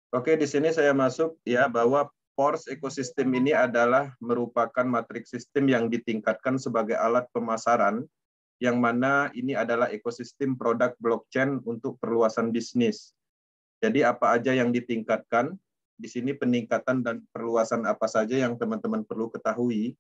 Oke, di sini saya masuk ya bahwa Pors ekosistem ini adalah merupakan matriks sistem yang ditingkatkan sebagai alat pemasaran, yang mana ini adalah ekosistem produk blockchain untuk perluasan bisnis. Jadi apa aja yang ditingkatkan, di sini peningkatan dan perluasan apa saja yang teman-teman perlu ketahui.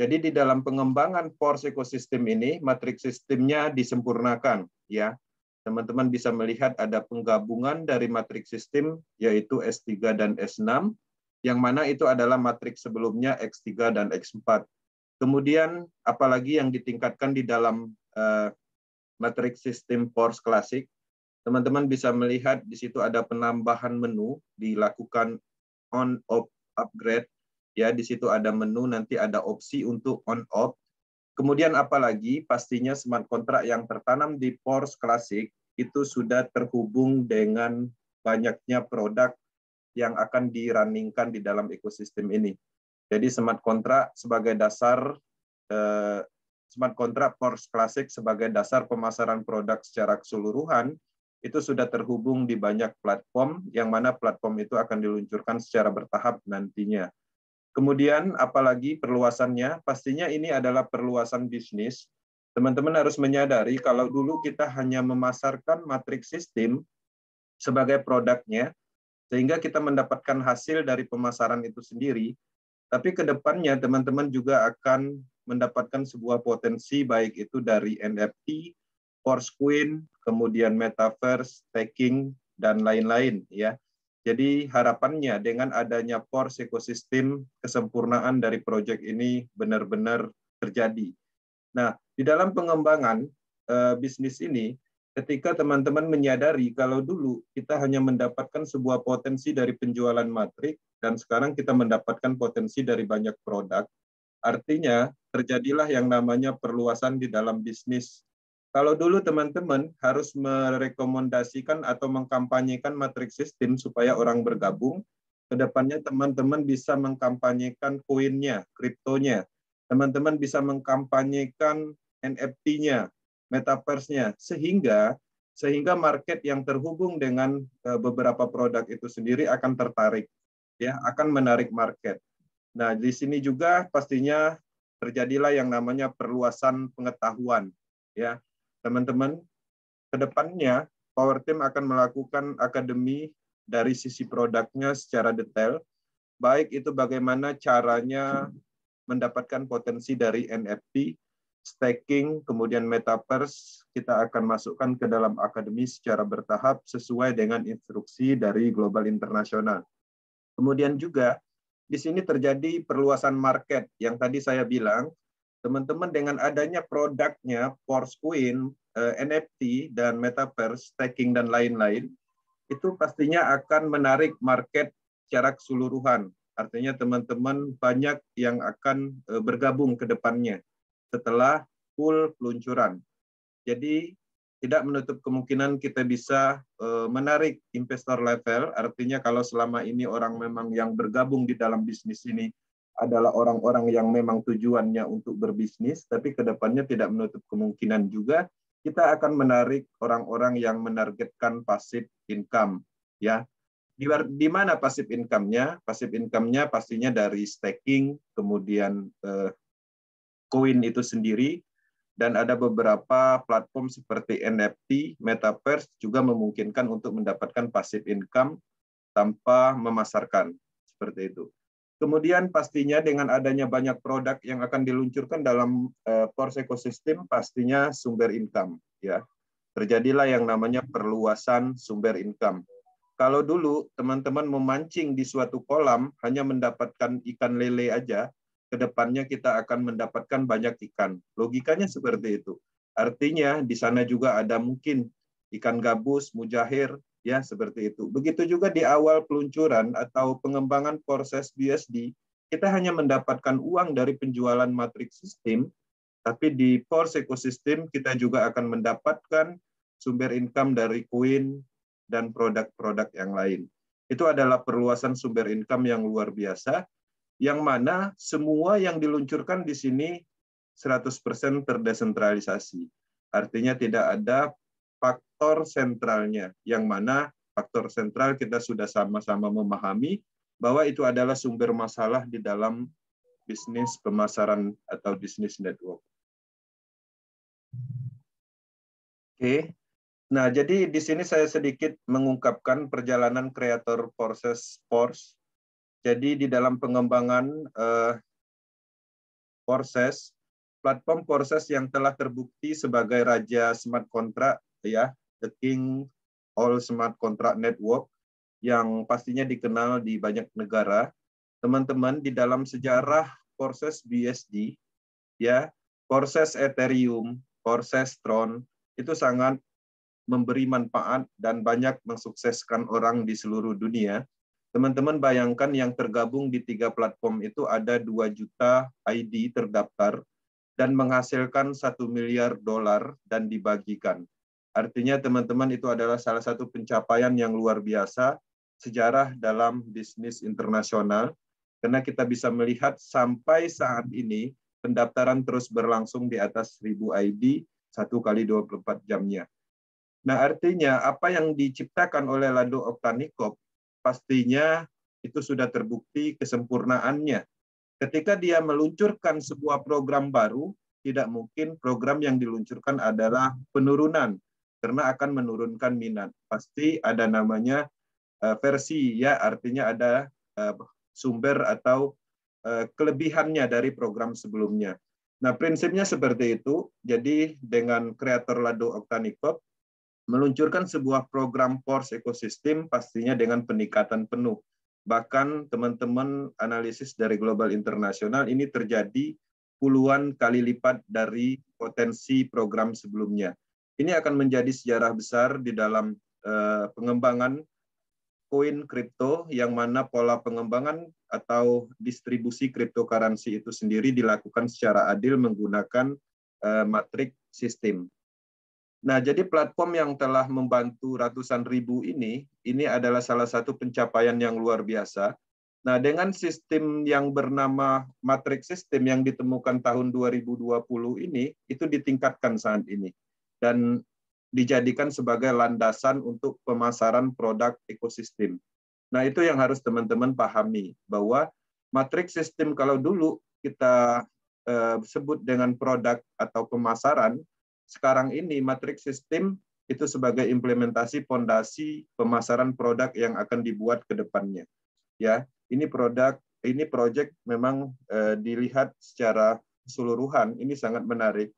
Jadi di dalam pengembangan Pors ekosistem ini, matriks sistemnya disempurnakan, ya. Teman-teman bisa melihat ada penggabungan dari matriks sistem, yaitu S3 dan S6, yang mana itu adalah matriks sebelumnya X3 dan X4. Kemudian, apalagi yang ditingkatkan di dalam matriks sistem Pors klasik, teman-teman bisa melihat di situ ada penambahan menu, dilakukan on-off upgrade, ya di situ ada menu, nanti ada opsi untuk on-off. Kemudian apalagi pastinya smart contract yang tertanam di Pors klasik itu sudah terhubung dengan banyaknya produk yang akan dirunningkan di dalam ekosistem ini. Jadi smart contract sebagai dasar smart contract Pors klasik sebagai dasar pemasaran produk secara keseluruhan itu sudah terhubung di banyak platform, yang mana platform itu akan diluncurkan secara bertahap nantinya. Kemudian apalagi perluasannya, pastinya ini adalah perluasan bisnis. Teman-teman harus menyadari kalau dulu kita hanya memasarkan matriks sistem sebagai produknya, sehingga kita mendapatkan hasil dari pemasaran itu sendiri. Tapi ke depannya teman-teman juga akan mendapatkan sebuah potensi, baik itu dari NFT, Coin, kemudian Metaverse, staking, dan lain-lain, ya. Jadi harapannya dengan adanya Pors ekosistem, kesempurnaan dari proyek ini benar-benar terjadi. Nah, di dalam pengembangan bisnis ini, ketika teman-teman menyadari kalau dulu kita hanya mendapatkan sebuah potensi dari penjualan matrik, dan sekarang kita mendapatkan potensi dari banyak produk, artinya terjadilah yang namanya perluasan di dalam bisnis. Kalau dulu teman-teman harus merekomendasikan atau mengkampanyekan matriks sistem supaya orang bergabung, kedepannya teman-teman bisa mengkampanyekan koinnya, kriptonya. Teman-teman bisa mengkampanyekan NFT-nya, metaverse-nya, sehingga market yang terhubung dengan beberapa produk itu sendiri akan tertarik, ya, akan menarik market. Nah, di sini juga pastinya terjadilah yang namanya perluasan pengetahuan, ya. Teman-teman, ke depannya Power Team akan melakukan akademi dari sisi produknya secara detail, baik itu bagaimana caranya mendapatkan potensi dari NFT, staking, kemudian metaverse, kita akan masukkan ke dalam akademi secara bertahap sesuai dengan instruksi dari Global Internasional. Kemudian juga di sini terjadi perluasan market yang tadi saya bilang, teman-teman dengan adanya produknya, Coin, NFT, dan Metaverse, staking, dan lain-lain, itu pastinya akan menarik market secara keseluruhan. Artinya teman-teman banyak yang akan bergabung ke depannya setelah full peluncuran. Jadi tidak menutup kemungkinan kita bisa menarik investor level, artinya kalau selama ini orang memang yang bergabung di dalam bisnis ini adalah orang-orang yang memang tujuannya untuk berbisnis, tapi ke depannya tidak menutup kemungkinan juga kita akan menarik orang-orang yang menargetkan passive income, ya. Di mana passive income-nya? Passive income-nya pastinya dari staking, kemudian koin itu sendiri, dan ada beberapa platform seperti NFT, Metaverse juga memungkinkan untuk mendapatkan passive income tanpa memasarkan, seperti itu. Kemudian pastinya dengan adanya banyak produk yang akan diluncurkan dalam Pors ekosistem, pastinya sumber income, ya. Terjadilah yang namanya perluasan sumber income. Kalau dulu teman-teman memancing di suatu kolam hanya mendapatkan ikan lele aja, kedepannya kita akan mendapatkan banyak ikan. Logikanya seperti itu. Artinya di sana juga ada mungkin ikan gabus, mujahir, ya seperti itu. Begitu juga di awal peluncuran atau pengembangan proses BSD, kita hanya mendapatkan uang dari penjualan matriks sistem, tapi di Pors ekosistem kita juga akan mendapatkan sumber income dari koin dan produk-produk yang lain. Itu adalah perluasan sumber income yang luar biasa, yang mana semua yang diluncurkan di sini 100% terdesentralisasi. Artinya tidak ada faktor sentralnya, yang mana faktor sentral kita sudah sama-sama memahami bahwa itu adalah sumber masalah di dalam bisnis pemasaran atau bisnis network. Oke. Nah, jadi di sini saya sedikit mengungkapkan perjalanan kreator Porses. Jadi di dalam pengembangan Porses, platform Porses yang telah terbukti sebagai raja smart contract, ya, the king all smart contract network, yang pastinya dikenal di banyak negara. Teman-teman, di dalam sejarah Porses BSD, ya, Porses Ethereum, Porses Tron itu sangat memberi manfaat dan banyak mensukseskan orang di seluruh dunia. Teman-teman bayangkan yang tergabung di 3 platform itu ada 2 juta ID terdaftar dan menghasilkan $1 miliar dan dibagikan. Artinya teman-teman itu adalah salah satu pencapaian yang luar biasa sejarah dalam bisnis internasional, karena kita bisa melihat sampai saat ini pendaftaran terus berlangsung di atas 1000 ID 1 kali 24 jamnya. Nah, artinya apa yang diciptakan oleh Lado Oktanikop pastinya itu sudah terbukti kesempurnaannya. Ketika dia meluncurkan sebuah program baru, tidak mungkin program yang diluncurkan adalah penurunan, karena akan menurunkan minat. Pasti ada namanya versi, ya, artinya ada sumber atau kelebihannya dari program sebelumnya. Nah, prinsipnya seperti itu. Jadi dengan kreator Lado Oktanikop meluncurkan sebuah program Pors ekosistem pastinya dengan peningkatan penuh. Bahkan teman-teman analisis dari Global Internasional ini terjadi puluhan kali lipat dari potensi program sebelumnya. Ini akan menjadi sejarah besar di dalam pengembangan koin kripto, yang mana pola pengembangan atau distribusi cryptocurrency itu sendiri dilakukan secara adil menggunakan matrix sistem. Nah, jadi platform yang telah membantu ratusan ribu ini adalah salah satu pencapaian yang luar biasa. Nah, dengan sistem yang bernama matrix system yang ditemukan tahun 2020 ini, itu ditingkatkan saat ini dan dijadikan sebagai landasan untuk pemasaran produk ekosistem. Nah, itu yang harus teman-teman pahami, bahwa matrix system kalau dulu kita sebut dengan produk atau pemasaran, sekarang ini matrix system itu sebagai implementasi fondasi pemasaran produk yang akan dibuat ke depannya. Ya, ini project memang dilihat secara keseluruhan ini sangat menarik,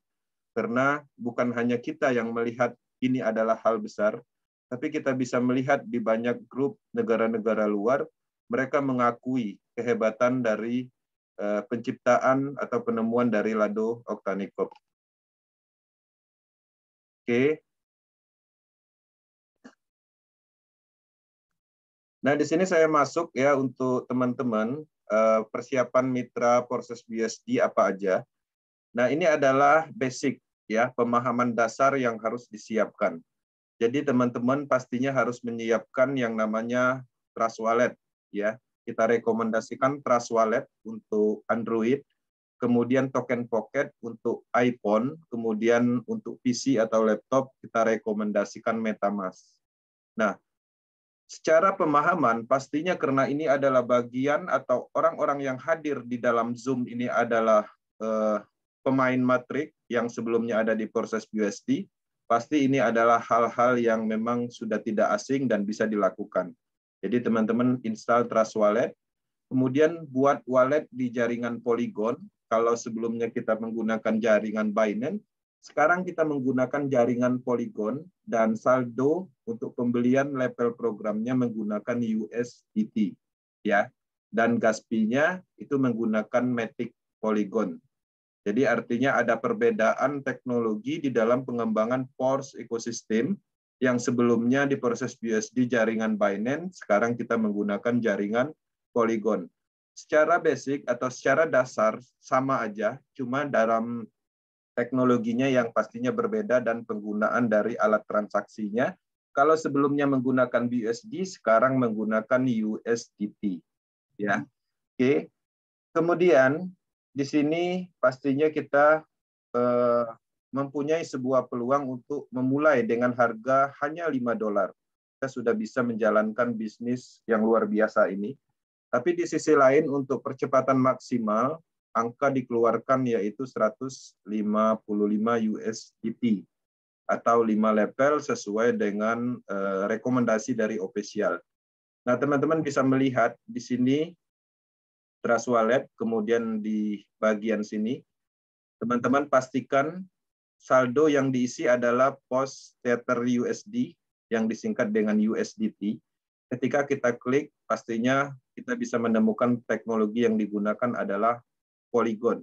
karena bukan hanya kita yang melihat ini adalah hal besar, tapi kita bisa melihat di banyak grup negara-negara luar, mereka mengakui kehebatan dari penciptaan atau penemuan dari Lado Oktanikop. Oke. Nah, di sini saya masuk ya untuk teman-teman persiapan mitra Porses BSD apa aja. Nah, ini adalah basic ya, pemahaman dasar yang harus disiapkan. Jadi teman-teman pastinya harus menyiapkan yang namanya Trust Wallet ya. Kita rekomendasikan Trust Wallet untuk Android, kemudian Token Pocket untuk iPhone, kemudian untuk PC atau laptop kita rekomendasikan MetaMask. Nah, secara pemahaman pastinya karena ini adalah bagian atau orang-orang yang hadir di dalam Zoom ini adalah pemain matrik yang sebelumnya ada di Porses BSD, pasti ini adalah hal-hal yang memang sudah tidak asing dan bisa dilakukan. Jadi teman-teman install Trust Wallet, kemudian buat wallet di jaringan Polygon. Kalau sebelumnya kita menggunakan jaringan Binance, sekarang kita menggunakan jaringan Polygon dan saldo untuk pembelian level programnya menggunakan USDT ya. Dan gas fee-nya itu menggunakan Matic Polygon. Jadi artinya ada perbedaan teknologi di dalam pengembangan Pors ekosistem yang sebelumnya di Porses BSD jaringan Binance, sekarang kita menggunakan jaringan Polygon. Secara basic atau secara dasar sama aja, cuma dalam teknologinya yang pastinya berbeda dan penggunaan dari alat transaksinya. Kalau sebelumnya menggunakan BUSD, sekarang menggunakan USDT. Ya, oke. Kemudian di sini pastinya kita mempunyai sebuah peluang untuk memulai dengan harga hanya $5. kita sudah bisa menjalankan bisnis yang luar biasa ini. Tapi di sisi lain untuk percepatan maksimal, angka dikeluarkan yaitu 155 USDT atau 5 level sesuai dengan rekomendasi dari official. Nah, teman-teman bisa melihat di sini Trust Wallet, kemudian di bagian sini, teman-teman pastikan saldo yang diisi adalah POS Tether USD yang disingkat dengan USDT. Ketika kita klik, pastinya kita bisa menemukan teknologi yang digunakan adalah Polygon.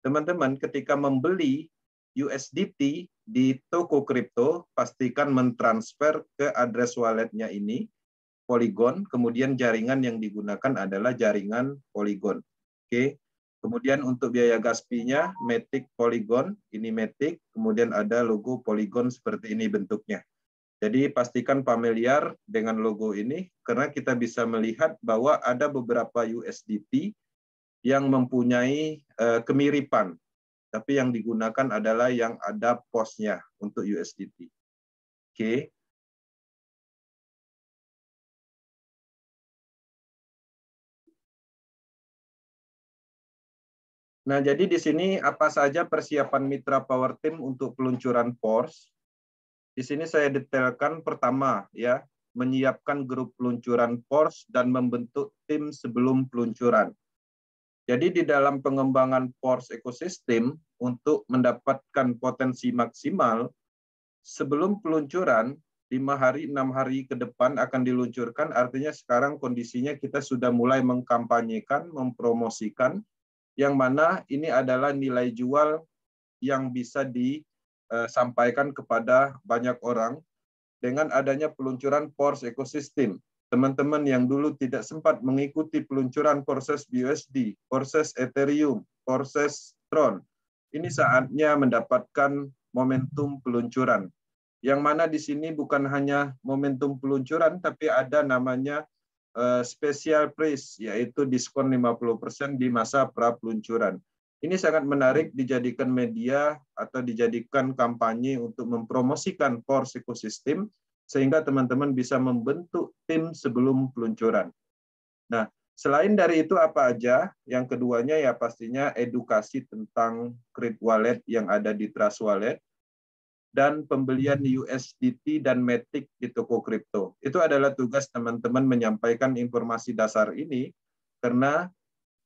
Teman-teman, ketika membeli USDT di toko kripto, pastikan mentransfer ke address walletnya ini, Polygon, kemudian jaringan yang digunakan adalah jaringan Polygon. Oke. Kemudian untuk biaya gas fee-nya Matic Polygon, ini Matic, kemudian ada logo Polygon seperti ini bentuknya. Jadi pastikan familiar dengan logo ini karena kita bisa melihat bahwa ada beberapa USDT yang mempunyai kemiripan, tapi yang digunakan adalah yang ada POS-nya untuk USDT. Oke. Nah, jadi di sini apa saja persiapan mitra Power Team untuk peluncuran PORS? Di sini saya detailkan pertama, ya, menyiapkan grup peluncuran PORS dan membentuk tim sebelum peluncuran. Jadi di dalam pengembangan PORS ekosistem untuk mendapatkan potensi maksimal, sebelum peluncuran 5 hari, 6 hari ke depan akan diluncurkan, artinya sekarang kondisinya kita sudah mulai mengkampanyekan, mempromosikan, yang mana ini adalah nilai jual yang bisa disampaikan kepada banyak orang dengan adanya peluncuran PORS ekosistem. Teman-teman yang dulu tidak sempat mengikuti peluncuran proses BUSD, proses Ethereum, proses Tron, ini saatnya mendapatkan momentum peluncuran. Yang mana di sini bukan hanya momentum peluncuran, tapi ada namanya special price, yaitu diskon 50% di masa pra-peluncuran. Ini sangat menarik dijadikan media atau dijadikan kampanye untuk mempromosikan PORS ekosistem, sehingga teman-teman bisa membentuk tim sebelum peluncuran. Nah, selain dari itu apa aja? Yang keduanya ya pastinya edukasi tentang Crypto Wallet yang ada di Trust Wallet, dan pembelian USDT dan Matic di toko kripto. Itu adalah tugas teman-teman menyampaikan informasi dasar ini karena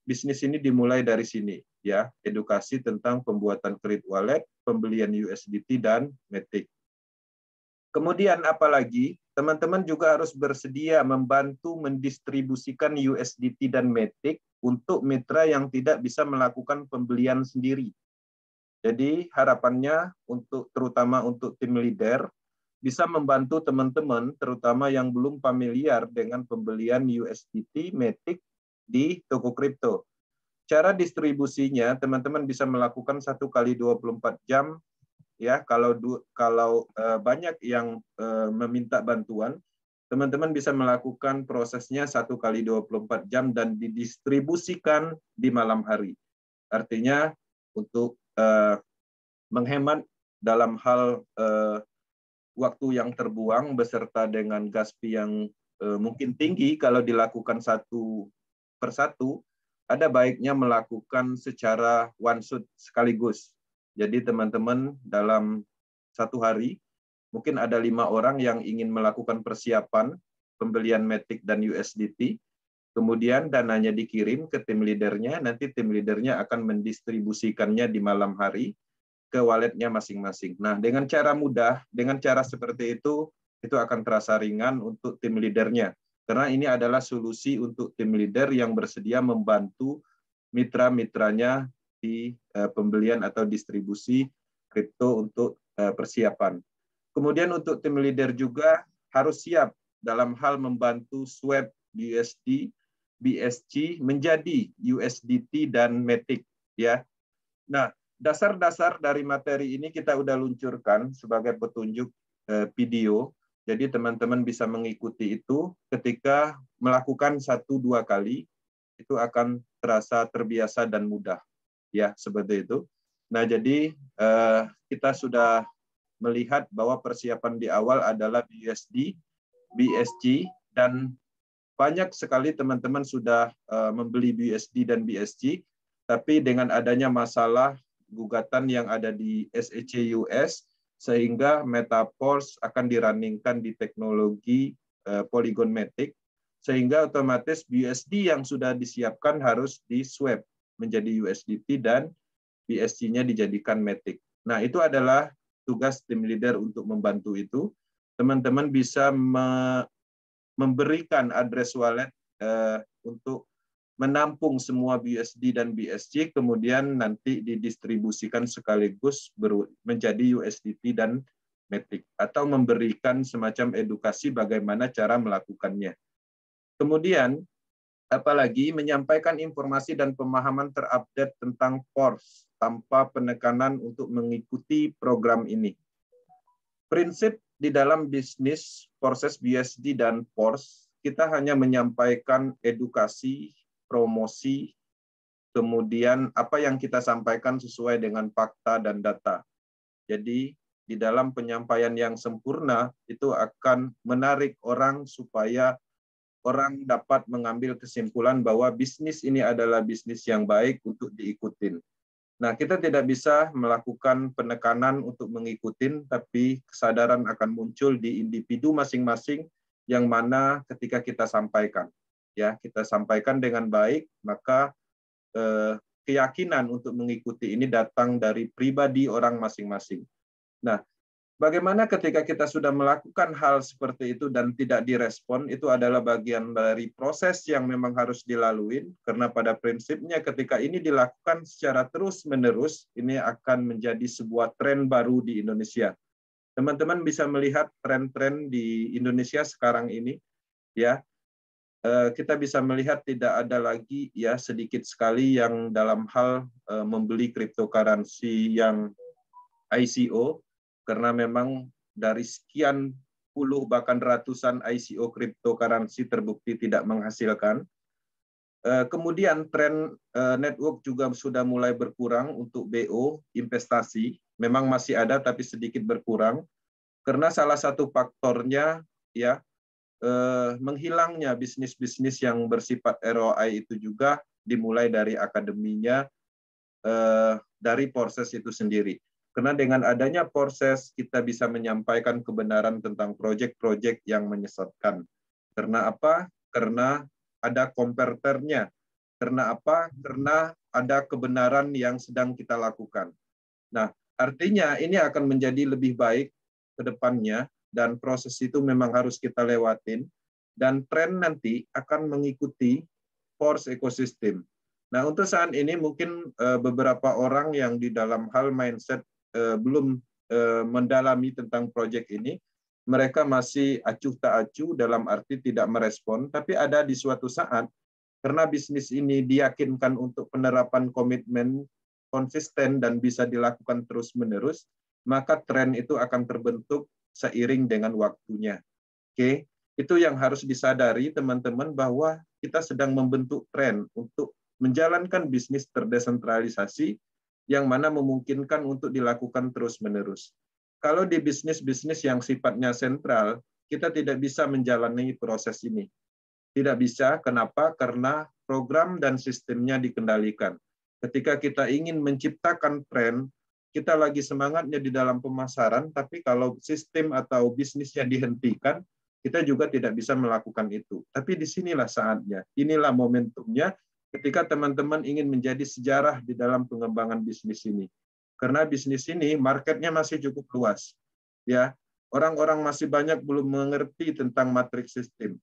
bisnis ini dimulai dari sini, ya, edukasi tentang pembuatan Crypto Wallet, pembelian USDT dan Matic. Kemudian apalagi teman-teman juga harus bersedia membantu mendistribusikan USDT dan Matic untuk mitra yang tidak bisa melakukan pembelian sendiri. Jadi harapannya terutama untuk tim leader bisa membantu teman-teman terutama yang belum familiar dengan pembelian USDT, Matic di toko kripto. Cara distribusinya teman-teman bisa melakukan 1 kali 24 jam, ya. Kalau banyak yang meminta bantuan, teman-teman bisa melakukan prosesnya 1 kali 24 jam dan didistribusikan di malam hari. Artinya untuk menghemat dalam hal waktu yang terbuang beserta dengan gas fee yang mungkin tinggi kalau dilakukan satu persatu, ada baiknya melakukan secara one shot sekaligus. Jadi teman-teman dalam satu hari mungkin ada 5 orang yang ingin melakukan persiapan pembelian Matic dan USDT, kemudian dananya dikirim ke tim leadernya, nanti tim leadernya akan mendistribusikannya di malam hari ke walletnya masing-masing. Nah, dengan cara mudah, dengan cara seperti itu akan terasa ringan untuk tim leadernya. Karena ini adalah solusi untuk tim leader yang bersedia membantu mitra-mitranya di pembelian atau distribusi kripto untuk persiapan. Kemudian untuk tim leader juga harus siap dalam hal membantu swap USD, BSC menjadi USDT dan Matic, ya. Nah, dasar-dasar dari materi ini kita udah luncurkan sebagai petunjuk video. Jadi teman-teman bisa mengikuti itu ketika melakukan 1-2 kali, itu akan terasa terbiasa dan mudah. Ya, seperti itu. Nah, jadi kita sudah melihat bahwa persiapan di awal adalah BUSD, BSG, dan banyak sekali teman-teman sudah membeli BUSD dan BSG, tapi dengan adanya masalah gugatan yang ada di SEC US, sehingga Metaforce akan dirunningkan di teknologi Polygon Matic, sehingga otomatis BUSD yang sudah disiapkan harus di-swap menjadi USDT dan BSG-nya dijadikan Matic. Nah, itu adalah tugas tim leader untuk membantu itu. Teman-teman bisa memberikan address wallet untuk menampung semua BUSD dan BSG, kemudian nanti didistribusikan sekaligus menjadi USDT dan Matic, atau memberikan semacam edukasi bagaimana cara melakukannya. Kemudian, apalagi menyampaikan informasi dan pemahaman terupdate tentang PORS tanpa penekanan untuk mengikuti program ini. Prinsip di dalam bisnis proses BUSD dan PORS, kita hanya menyampaikan edukasi, promosi, kemudian apa yang kita sampaikan sesuai dengan fakta dan data. Jadi di dalam penyampaian yang sempurna itu akan menarik orang supaya orang dapat mengambil kesimpulan bahwa bisnis ini adalah bisnis yang baik untuk diikutin. Nah, kita tidak bisa melakukan penekanan untuk mengikutin, tapi kesadaran akan muncul di individu masing-masing yang mana ketika kita sampaikan. Ya, kita sampaikan dengan baik, maka keyakinan untuk mengikuti ini datang dari pribadi orang masing-masing. Nah, bagaimana ketika kita sudah melakukan hal seperti itu dan tidak direspon, itu adalah bagian dari proses yang memang harus dilalui, karena pada prinsipnya ketika ini dilakukan secara terus-menerus, ini akan menjadi sebuah tren baru di Indonesia. Teman-teman bisa melihat tren-tren di Indonesia sekarang ini, ya. Kita bisa melihat tidak ada lagi ya sedikit sekali yang dalam hal membeli cryptocurrency yang ICO, karena memang dari sekian puluh bahkan ratusan ICO cryptocurrency terbukti tidak menghasilkan. Kemudian tren network juga sudah mulai berkurang untuk BO investasi, memang masih ada tapi sedikit berkurang karena salah satu faktornya ya menghilangnya bisnis-bisnis yang bersifat ROI itu juga dimulai dari akademinya, dari proses itu sendiri. Karena dengan adanya proses, kita bisa menyampaikan kebenaran tentang proyek-proyek yang menyesatkan. Karena apa? Karena ada konverternya. Karena apa? Karena ada kebenaran yang sedang kita lakukan. Nah, artinya ini akan menjadi lebih baik ke depannya, dan proses itu memang harus kita lewatin, dan tren nanti akan mengikuti force ekosistem. Nah, untuk saat ini mungkin beberapa orang yang di dalam hal mindset belum mendalami tentang proyek ini, mereka masih acuh tak acuh dalam arti tidak merespon, tapi ada di suatu saat, karena bisnis ini diyakinkan untuk penerapan komitmen konsisten dan bisa dilakukan terus-menerus, maka tren itu akan terbentuk seiring dengan waktunya. Oke, itu yang harus disadari teman-teman, bahwa kita sedang membentuk tren untuk menjalankan bisnis terdesentralisasi yang mana memungkinkan untuk dilakukan terus-menerus. Kalau di bisnis-bisnis yang sifatnya sentral, kita tidak bisa menjalani proses ini. Tidak bisa, kenapa? Karena program dan sistemnya dikendalikan. Ketika kita ingin menciptakan tren, kita lagi semangatnya di dalam pemasaran, tapi kalau sistem atau bisnisnya dihentikan, kita juga tidak bisa melakukan itu. Tapi disinilah saatnya, inilah momentumnya ketika teman-teman ingin menjadi sejarah di dalam pengembangan bisnis ini. Karena bisnis ini marketnya masih cukup luas. Ya, orang-orang masih banyak belum mengerti tentang matriks sistem.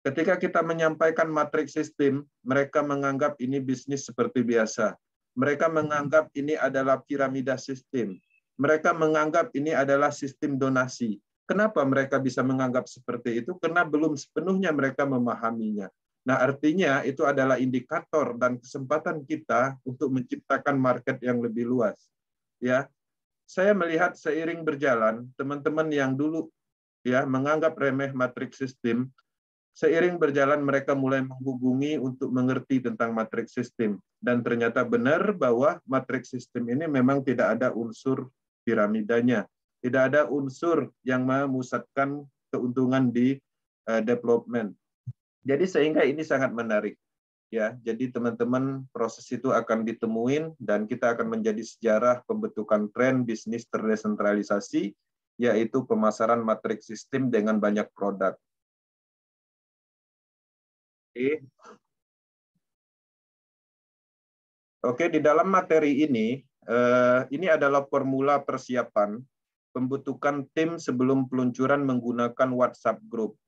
Ketika kita menyampaikan matriks sistem, mereka menganggap ini bisnis seperti biasa. Mereka menganggap ini adalah piramida sistem. Mereka menganggap ini adalah sistem donasi. Kenapa mereka bisa menganggap seperti itu? Karena belum sepenuhnya mereka memahaminya. Nah, artinya itu adalah indikator dan kesempatan kita untuk menciptakan market yang lebih luas. Ya, saya melihat seiring berjalan, teman-teman yang dulu ya menganggap remeh matriks sistem, seiring berjalan mereka mulai menghubungi untuk mengerti tentang matriks sistem. Dan ternyata benar bahwa matriks sistem ini memang tidak ada unsur piramidanya. Tidak ada unsur yang memusatkan keuntungan di development. Jadi sehingga ini sangat menarik. Ya, jadi teman-teman proses itu akan ditemuin dan kita akan menjadi sejarah pembentukan tren bisnis terdesentralisasi, yaitu pemasaran matriks sistem dengan banyak produk. Oke, di dalam materi ini adalah formula persiapan pembentukan tim sebelum peluncuran menggunakan WhatsApp Group.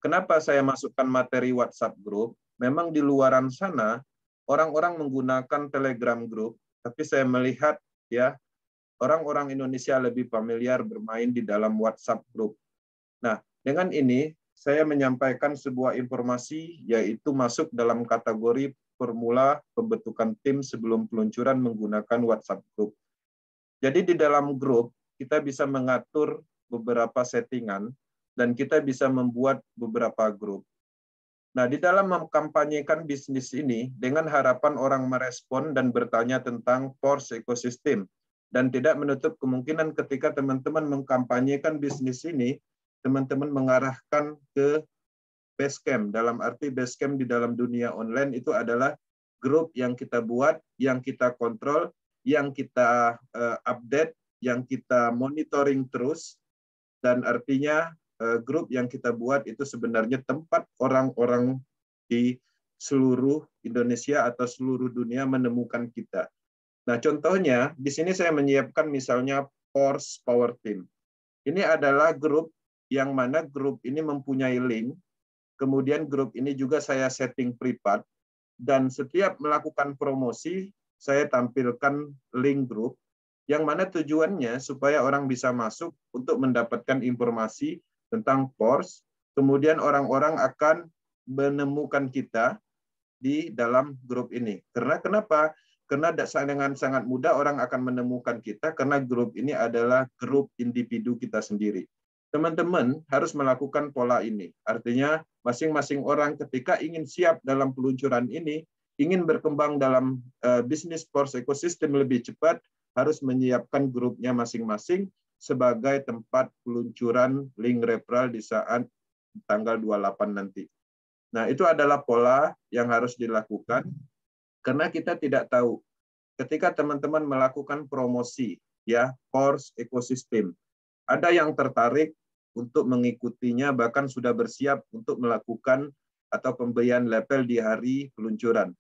Kenapa saya masukkan materi WhatsApp Group? Memang di luaran sana orang-orang menggunakan Telegram Group, tapi saya melihat ya orang-orang Indonesia lebih familiar bermain di dalam WhatsApp Group. Nah, dengan ini saya menyampaikan sebuah informasi yaitu masuk dalam kategori formula pembentukan tim sebelum peluncuran menggunakan WhatsApp Group. Jadi di dalam grup kita bisa mengatur beberapa settingan dan kita bisa membuat beberapa grup. Nah, di dalam mengkampanyekan bisnis ini, dengan harapan orang merespon dan bertanya tentang Porsche ekosistem, dan tidak menutup kemungkinan ketika teman-teman mengkampanyekan bisnis ini, teman-teman mengarahkan ke Basecamp. Dalam arti Basecamp di dalam dunia online itu adalah grup yang kita buat, yang kita kontrol, yang kita update, yang kita monitoring terus, dan artinya grup yang kita buat itu sebenarnya tempat orang-orang di seluruh Indonesia atau seluruh dunia menemukan kita. Nah, contohnya di sini saya menyiapkan misalnya Porsche Power Team. Ini adalah grup yang mana grup ini mempunyai link, kemudian grup ini juga saya setting privat, dan setiap melakukan promosi saya tampilkan link grup, yang mana tujuannya supaya orang bisa masuk untuk mendapatkan informasi tentang Porsche, kemudian orang-orang akan menemukan kita di dalam grup ini. Karena kenapa? Karena dengan sangat mudah orang akan menemukan kita karena grup ini adalah grup individu kita sendiri. Teman-teman harus melakukan pola ini. Artinya masing-masing orang ketika ingin siap dalam peluncuran ini, ingin berkembang dalam bisnis Porsche ekosistem lebih cepat, harus menyiapkan grupnya masing-masing sebagai tempat peluncuran link referral di saat tanggal 28 nanti. Nah, itu adalah pola yang harus dilakukan karena kita tidak tahu ketika teman-teman melakukan promosi ya Porsche ekosistem, ada yang tertarik untuk mengikutinya bahkan sudah bersiap untuk melakukan atau pembelian level di hari peluncuran.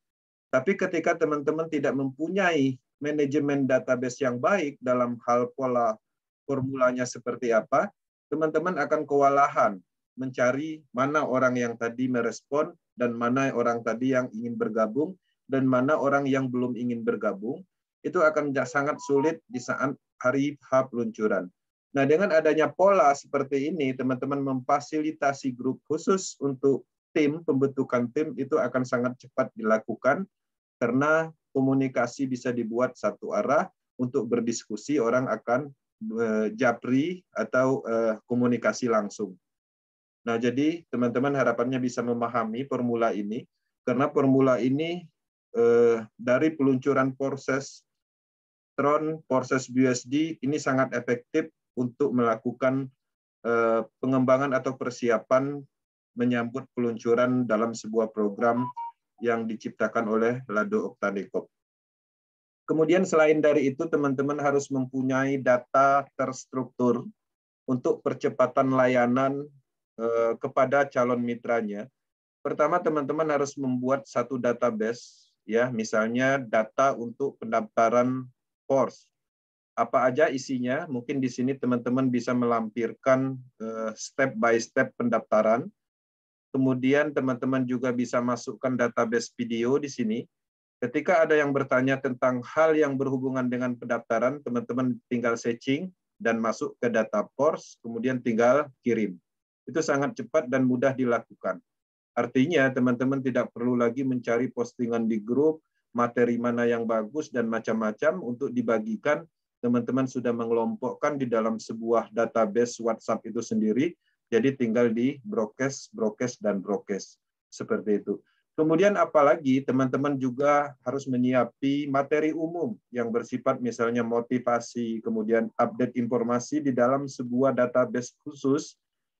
Tapi ketika teman-teman tidak mempunyai manajemen database yang baik dalam hal pola formulanya seperti apa, teman-teman akan kewalahan mencari mana orang yang tadi merespon dan mana orang tadi yang ingin bergabung dan mana orang yang belum ingin bergabung. Itu akan sangat sulit di saat hari H peluncuran. Nah, dengan adanya pola seperti ini, teman-teman memfasilitasi grup khusus untuk tim, pembentukan tim itu akan sangat cepat dilakukan karena komunikasi bisa dibuat satu arah untuk berdiskusi, orang akan japri atau komunikasi langsung. Nah, jadi teman-teman harapannya bisa memahami formula ini, karena formula ini dari peluncuran proses Tron, proses BUSD ini sangat efektif untuk melakukan pengembangan atau persiapan menyambut peluncuran dalam sebuah program yang diciptakan oleh Lado Oktadekoop. Kemudian selain dari itu, teman-teman harus mempunyai data terstruktur untuk percepatan layanan kepada calon mitranya. Pertama, teman-teman harus membuat satu database, ya, misalnya data untuk pendaftaran Porsche. Apa aja isinya? Mungkin di sini teman-teman bisa melampirkan step by step pendaftaran. Kemudian teman-teman juga bisa masukkan database video di sini. Ketika ada yang bertanya tentang hal yang berhubungan dengan pendaftaran, teman-teman tinggal searching dan masuk ke data Porsche, kemudian tinggal kirim. Itu sangat cepat dan mudah dilakukan. Artinya teman-teman tidak perlu lagi mencari postingan di grup, materi mana yang bagus dan macam-macam untuk dibagikan. Teman-teman sudah mengelompokkan di dalam sebuah database WhatsApp itu sendiri, jadi tinggal di broadcast, dan broadcast. Seperti itu. Kemudian apalagi teman-teman juga harus menyiapi materi umum yang bersifat misalnya motivasi, kemudian update informasi di dalam sebuah database khusus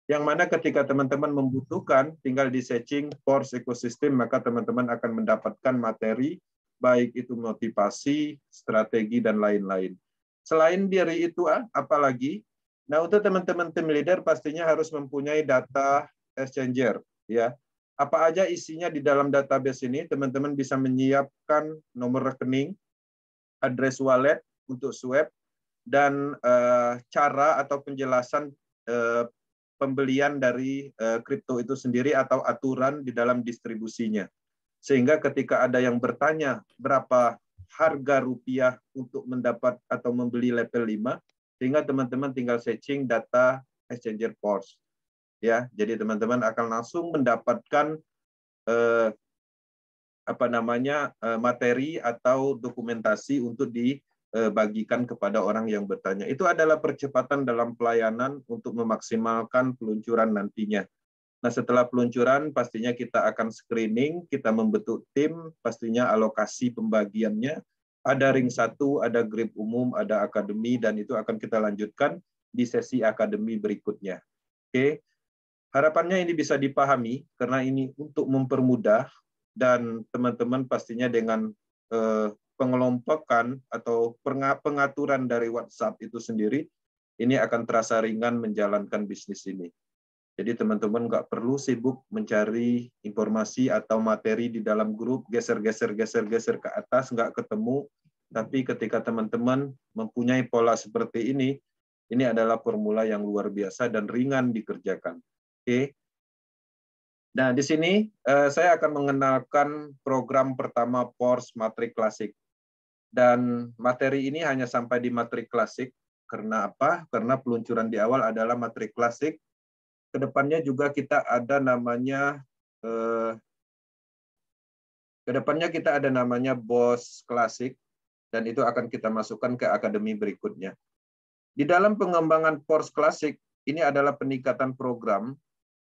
Yang mana ketika teman-teman membutuhkan, tinggal di searching Pors Ecosystem, maka teman-teman akan mendapatkan materi, baik itu motivasi, strategi, dan lain-lain. Selain dari itu, apalagi? Nah, untuk teman-teman tim leader pastinya harus mempunyai data exchanger. Ya. Apa aja isinya di dalam database ini, teman-teman bisa menyiapkan nomor rekening, address wallet untuk swap, dan cara atau penjelasan pembelian dari kripto itu sendiri atau aturan di dalam distribusinya. Sehingga ketika ada yang bertanya berapa harga rupiah untuk mendapat atau membeli level 5, sehingga teman-teman tinggal searching data exchanger Pors. Ya, jadi teman-teman akan langsung mendapatkan materi atau dokumentasi untuk dibagikan kepada orang yang bertanya. Itu adalah percepatan dalam pelayanan untuk memaksimalkan peluncuran nantinya. Nah, setelah peluncuran pastinya kita akan screening, kita membentuk tim, pastinya alokasi pembagiannya. Ada ring 1, ada grip umum, ada akademi, dan itu akan kita lanjutkan di sesi akademi berikutnya. Oke. Harapannya ini bisa dipahami karena ini untuk mempermudah, dan teman-teman pastinya dengan pengelompokan atau pengaturan dari WhatsApp itu sendiri, ini akan terasa ringan menjalankan bisnis ini. Jadi teman-teman nggak perlu sibuk mencari informasi atau materi di dalam grup, geser-geser ke atas, nggak ketemu. Tapi ketika teman-teman mempunyai pola seperti ini adalah formula yang luar biasa dan ringan dikerjakan. Oke. Nah, di sini saya akan mengenalkan program pertama Pors Matrik Klasik. Dan materi ini hanya sampai di Matrik Klasik. Karena apa? Karena peluncuran di awal adalah Matrik Klasik. Kedepannya juga kita ada namanya BOS Klasik, dan itu akan kita masukkan ke akademi berikutnya. Di dalam pengembangan Pors Klasik, ini adalah peningkatan program,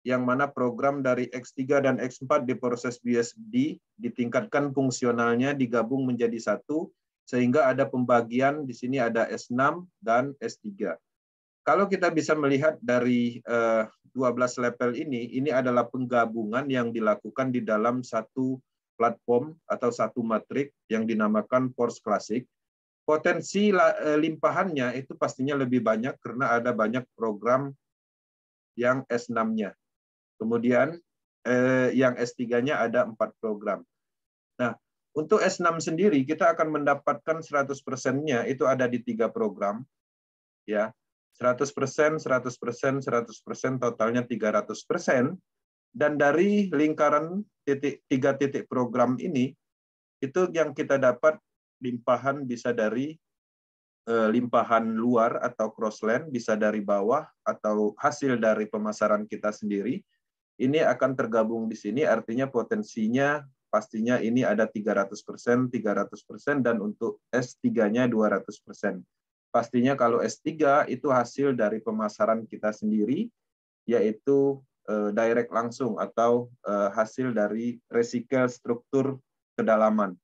yang mana program dari X3 dan X4 di proses BSD ditingkatkan fungsionalnya, digabung menjadi satu, sehingga ada pembagian di sini ada S6 dan S3. Kalau kita bisa melihat dari 12 level ini adalah penggabungan yang dilakukan di dalam satu platform atau satu matrik yang dinamakan Pors Klasik. Potensi limpahannya itu pastinya lebih banyak karena ada banyak program yang S6-nya. Kemudian yang S3-nya ada 4 program. Nah, untuk S6 sendiri kita akan mendapatkan 100%-nya itu ada di 3 program. Ya, 100%, 100%, 100%, totalnya 300%. Dan dari lingkaran 3 titik program ini, itu yang kita dapat limpahan bisa dari limpahan luar atau crossland, bisa dari bawah, atau hasil dari pemasaran kita sendiri. Ini akan tergabung di sini, artinya potensinya pastinya ini ada 300%, 300%, dan untuk S3-nya 200%. Pastinya kalau S3 itu hasil dari pemasaran kita sendiri, yaitu direct langsung atau hasil dari recycle struktur kedalaman.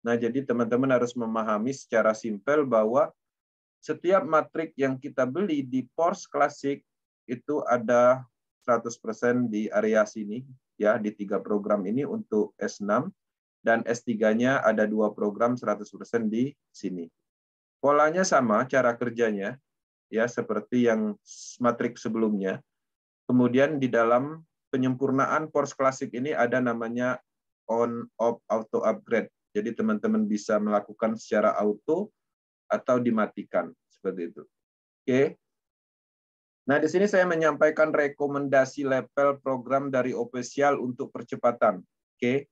Nah, jadi teman-teman harus memahami secara simpel bahwa setiap matrik yang kita beli di Pors Klasik itu ada 100% di area sini, ya, di 3 program ini untuk S6, dan S3-nya ada 2 program 100% di sini. Polanya sama, cara kerjanya, ya, seperti yang matrik sebelumnya. Kemudian di dalam penyempurnaan Pors Klasik ini ada namanya on-off auto upgrade. Jadi teman-teman bisa melakukan secara auto atau dimatikan, seperti itu. Oke. Nah, di sini saya menyampaikan rekomendasi level program dari official untuk percepatan. Oke.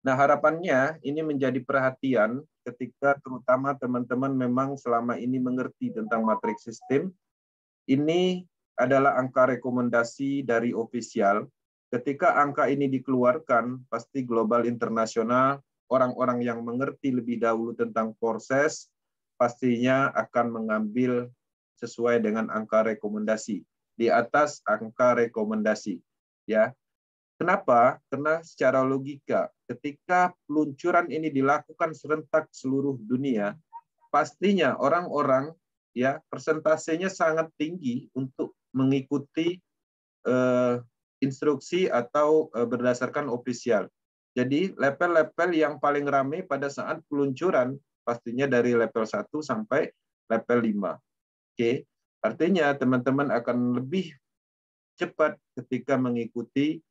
Nah, harapannya ini menjadi perhatian ketika terutama teman-teman memang selama ini mengerti tentang matrik sistem. Ini adalah angka rekomendasi dari official. Ketika angka ini dikeluarkan, pasti global internasional, orang-orang yang mengerti lebih dahulu tentang proses, pastinya akan mengambil sesuai dengan angka rekomendasi, di atas angka rekomendasi. Ya. Kenapa? Karena secara logika, ketika peluncuran ini dilakukan serentak seluruh dunia, pastinya orang-orang, ya, persentasenya sangat tinggi untuk mengikuti instruksi atau berdasarkan ofisial. Jadi level-level yang paling ramai pada saat peluncuran pastinya dari level 1 sampai level 5. Oke. Artinya teman-teman akan lebih cepat ketika mengikuti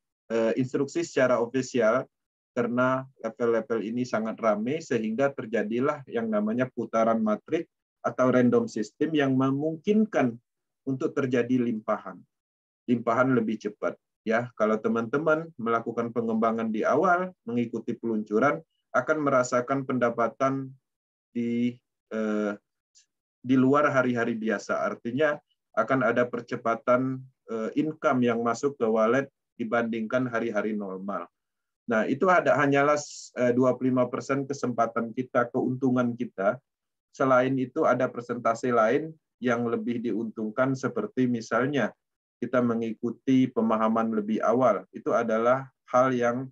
instruksi secara ofisial karena level-level ini sangat ramai sehingga terjadilah yang namanya putaran matrik atau random system yang memungkinkan untuk terjadi limpahan lebih cepat. Ya, kalau teman-teman melakukan pengembangan di awal, mengikuti peluncuran, akan merasakan pendapatan di luar hari-hari biasa. Artinya akan ada percepatan income yang masuk ke wallet dibandingkan hari-hari normal. Nah, itu hanyalah 25% kesempatan kita, keuntungan kita. Selain itu ada persentase lain yang lebih diuntungkan seperti misalnya kita mengikuti pemahaman lebih awal. Itu adalah hal yang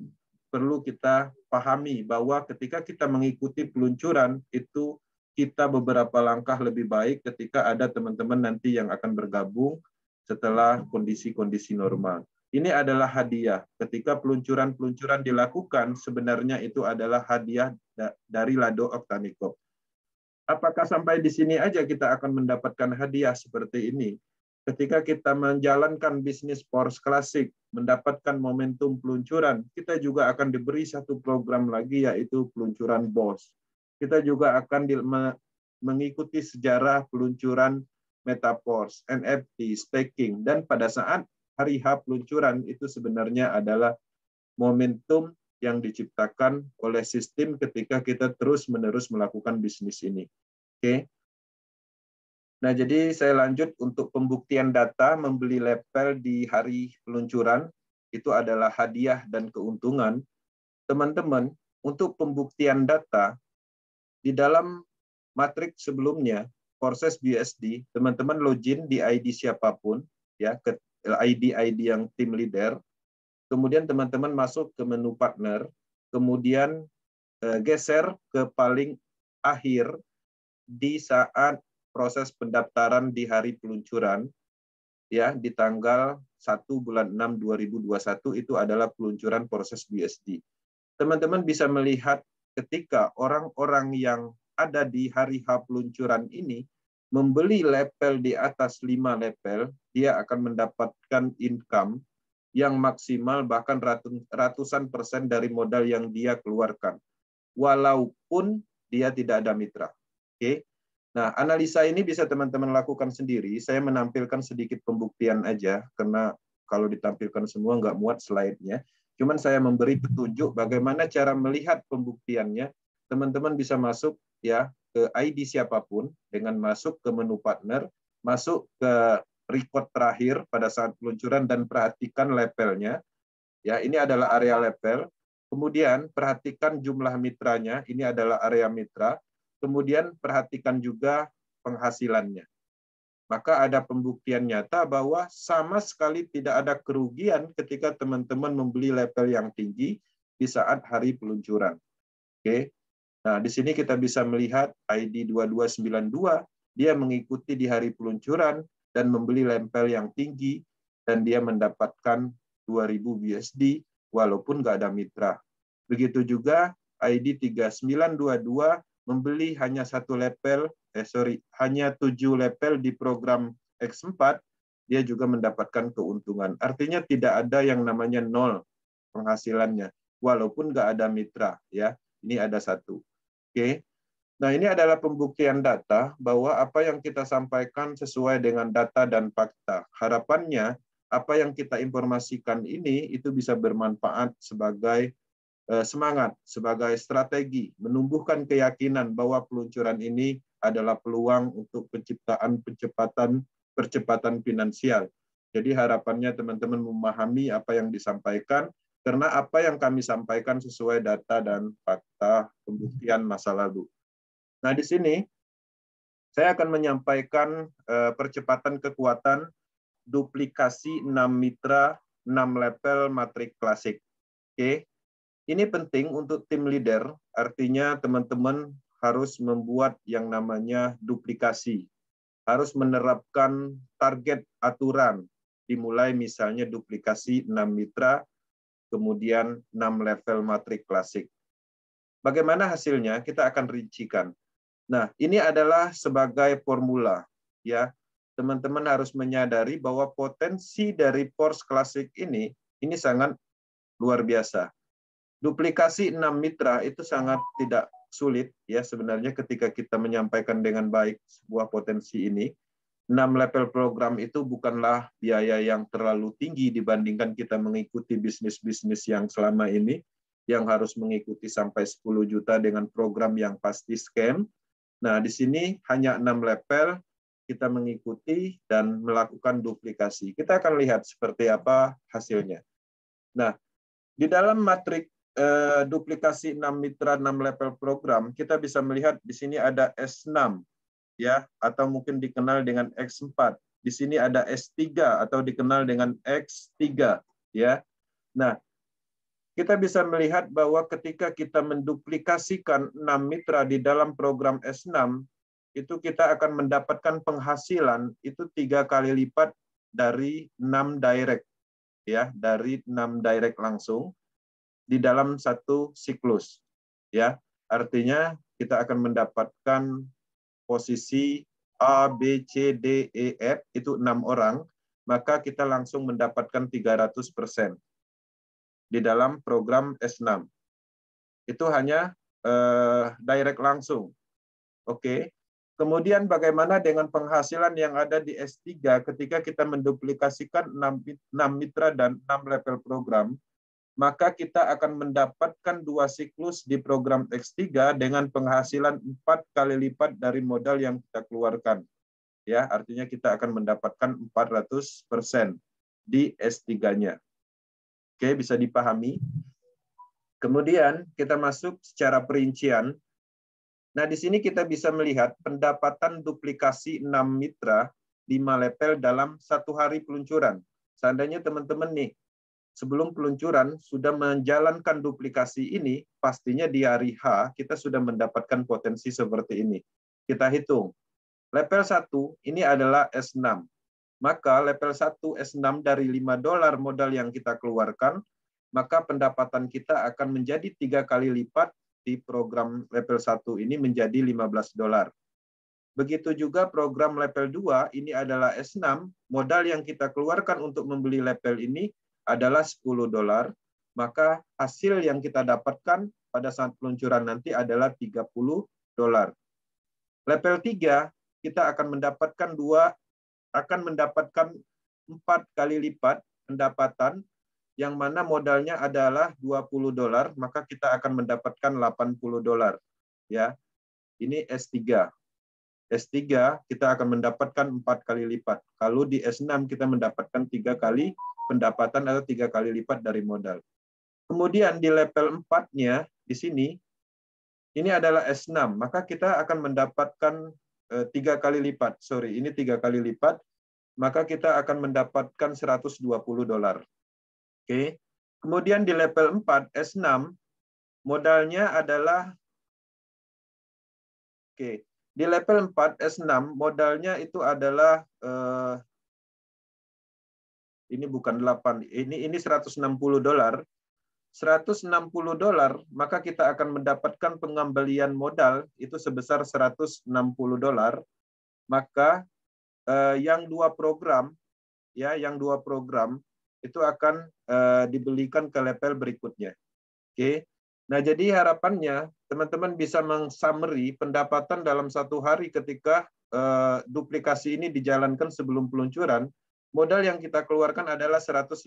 perlu kita pahami bahwa ketika kita mengikuti peluncuran itu kita beberapa langkah lebih baik ketika ada teman-teman nanti yang akan bergabung setelah kondisi-kondisi normal. Ini adalah hadiah. Ketika peluncuran-peluncuran dilakukan, sebenarnya itu adalah hadiah dari Lado Octanico. Apakah sampai di sini aja kita akan mendapatkan hadiah seperti ini? Ketika kita menjalankan bisnis Porsche Classic, mendapatkan momentum peluncuran, kita juga akan diberi satu program lagi yaitu peluncuran BOSS. Kita juga akan mengikuti sejarah peluncuran Metaverse, NFT, staking, dan pada saat hari H peluncuran itu sebenarnya adalah momentum yang diciptakan oleh sistem ketika kita terus-menerus melakukan bisnis ini. Oke. Nah, jadi saya lanjut untuk pembuktian data membeli level di hari peluncuran. Itu adalah hadiah dan keuntungan. Teman-teman, untuk pembuktian data, di dalam matriks sebelumnya, proses BUSD, teman-teman login di ID siapapun, ya, ke ID yang tim leader. Kemudian teman-teman masuk ke menu partner, kemudian geser ke paling akhir di saat proses pendaftaran di hari peluncuran, ya, di tanggal 1 bulan 6 2021 itu adalah peluncuran proses BUSD. Teman-teman bisa melihat ketika orang-orang yang ada di hari H peluncuran ini membeli level di atas 5 level, dia akan mendapatkan income yang maksimal bahkan ratusan persen dari modal yang dia keluarkan, walaupun dia tidak ada mitra. Oke. Nah, analisa ini bisa teman-teman lakukan sendiri. Saya menampilkan sedikit pembuktian aja, karena kalau ditampilkan semua nggak muat slide-nya. Cuman saya memberi petunjuk bagaimana cara melihat pembuktiannya. Teman-teman bisa masuk ya ke ID siapapun dengan masuk ke menu partner, masuk ke record terakhir pada saat peluncuran dan perhatikan levelnya. Ya, ini adalah area level. Kemudian perhatikan jumlah mitranya. Ini adalah area mitra. Kemudian perhatikan juga penghasilannya. Maka ada pembuktian nyata bahwa sama sekali tidak ada kerugian ketika teman-teman membeli level yang tinggi di saat hari peluncuran. Oke. Nah, di sini kita bisa melihat ID 2292, dia mengikuti di hari peluncuran dan membeli level yang tinggi dan dia mendapatkan 2000 BUSD walaupun nggak ada mitra. Begitu juga ID 3922 membeli hanya hanya 7 level di program X4, dia juga mendapatkan keuntungan. Artinya tidak ada yang namanya nol penghasilannya, walaupun nggak ada mitra. Ya, ini ada 1. Oke. Nah, ini adalah pembuktian data bahwa apa yang kita sampaikan sesuai dengan data dan fakta. Harapannya, apa yang kita informasikan ini itu bisa bermanfaat sebagai semangat, sebagai strategi, menumbuhkan keyakinan bahwa peluncuran ini adalah peluang untuk percepatan finansial. Jadi harapannya teman-teman memahami apa yang disampaikan, karena apa yang kami sampaikan sesuai data dan fakta pembuktian masa lalu. Nah, di sini saya akan menyampaikan percepatan kekuatan duplikasi 6 mitra, 6 level matrik klasik. Oke. Ini penting untuk tim leader, artinya teman-teman harus membuat yang namanya duplikasi, harus menerapkan target aturan, dimulai misalnya duplikasi 6 mitra, kemudian 6 level matrik klasik. Bagaimana hasilnya? Kita akan rincikan. Nah, ini adalah sebagai formula, ya. Teman-teman harus menyadari bahwa potensi dari Pors klasik ini sangat luar biasa. Duplikasi 6 mitra itu sangat tidak sulit, ya, sebenarnya ketika kita menyampaikan dengan baik sebuah potensi ini. 6 level program itu bukanlah biaya yang terlalu tinggi dibandingkan kita mengikuti bisnis-bisnis yang selama ini, yang harus mengikuti sampai 10 juta dengan program yang pasti scam. Nah, di sini hanya 6 level, kita mengikuti dan melakukan duplikasi. Kita akan lihat seperti apa hasilnya. Nah, di dalam matrik duplikasi 6 mitra 6 level program, kita bisa melihat di sini ada S6, ya, atau mungkin dikenal dengan X4. Di sini ada S3 atau dikenal dengan X3, ya. Nah, kita bisa melihat bahwa ketika kita menduplikasikan 6 mitra di dalam program S6, itu kita akan mendapatkan penghasilan itu 3 kali lipat dari 6 direct, ya, dari 6 direct langsung di dalam satu siklus, ya. Artinya kita akan mendapatkan posisi A, B, C, D, E, F itu 6 orang, maka kita langsung mendapatkan 300% di dalam program S6. Itu hanya direct langsung. Oke. Kemudian bagaimana dengan penghasilan yang ada di S3 ketika kita menduplikasikan 6 mitra dan 6 level program, maka kita akan mendapatkan 2 siklus di program X3 dengan penghasilan 4 kali lipat dari modal yang kita keluarkan. Ya, artinya kita akan mendapatkan 400% di S3-nya. Oke, bisa dipahami. Kemudian kita masuk secara perincian. Nah, di sini kita bisa melihat pendapatan duplikasi 6 mitra 5 level dalam 1 hari peluncuran. Seandainya teman-teman nih, sebelum peluncuran sudah menjalankan duplikasi ini, pastinya di hari H kita sudah mendapatkan potensi seperti ini. Kita hitung. Level 1 ini adalah S6. Maka level 1 S6 dari $5 modal yang kita keluarkan, maka pendapatan kita akan menjadi 3 kali lipat di program level 1 ini menjadi $15. Begitu juga program level 2 ini adalah S6, modal yang kita keluarkan untuk membeli level ini adalah $10, maka hasil yang kita dapatkan pada saat peluncuran nanti adalah $30. Level 3 kita akan mendapatkan 4 kali lipat pendapatan, yang mana modalnya adalah $20, maka kita akan mendapatkan $80. Ya, ini S3. S3 kita akan mendapatkan 4 kali lipat. Kalau di S6 kita mendapatkan 3 kali pendapatan atau 3 kali lipat dari modal. Kemudian di level 4-nya di sini, ini adalah S6, maka kita akan mendapatkan 3 kali lipat. Sorry, ini 3 kali lipat, maka kita akan mendapatkan $120. Oke. Kemudian di level 4 S6 modalnya adalah di level 4 S6 modalnya itu adalah ini bukan 8, ini $160. $160, maka kita akan mendapatkan pengembalian modal itu sebesar $160. Maka yang 2 program, ya, yang 2 program itu akan dibelikan ke level berikutnya. Oke. Nah, jadi harapannya teman-teman bisa meng-summary pendapatan dalam 1 hari ketika duplikasi ini dijalankan sebelum peluncuran. Modal yang kita keluarkan adalah $155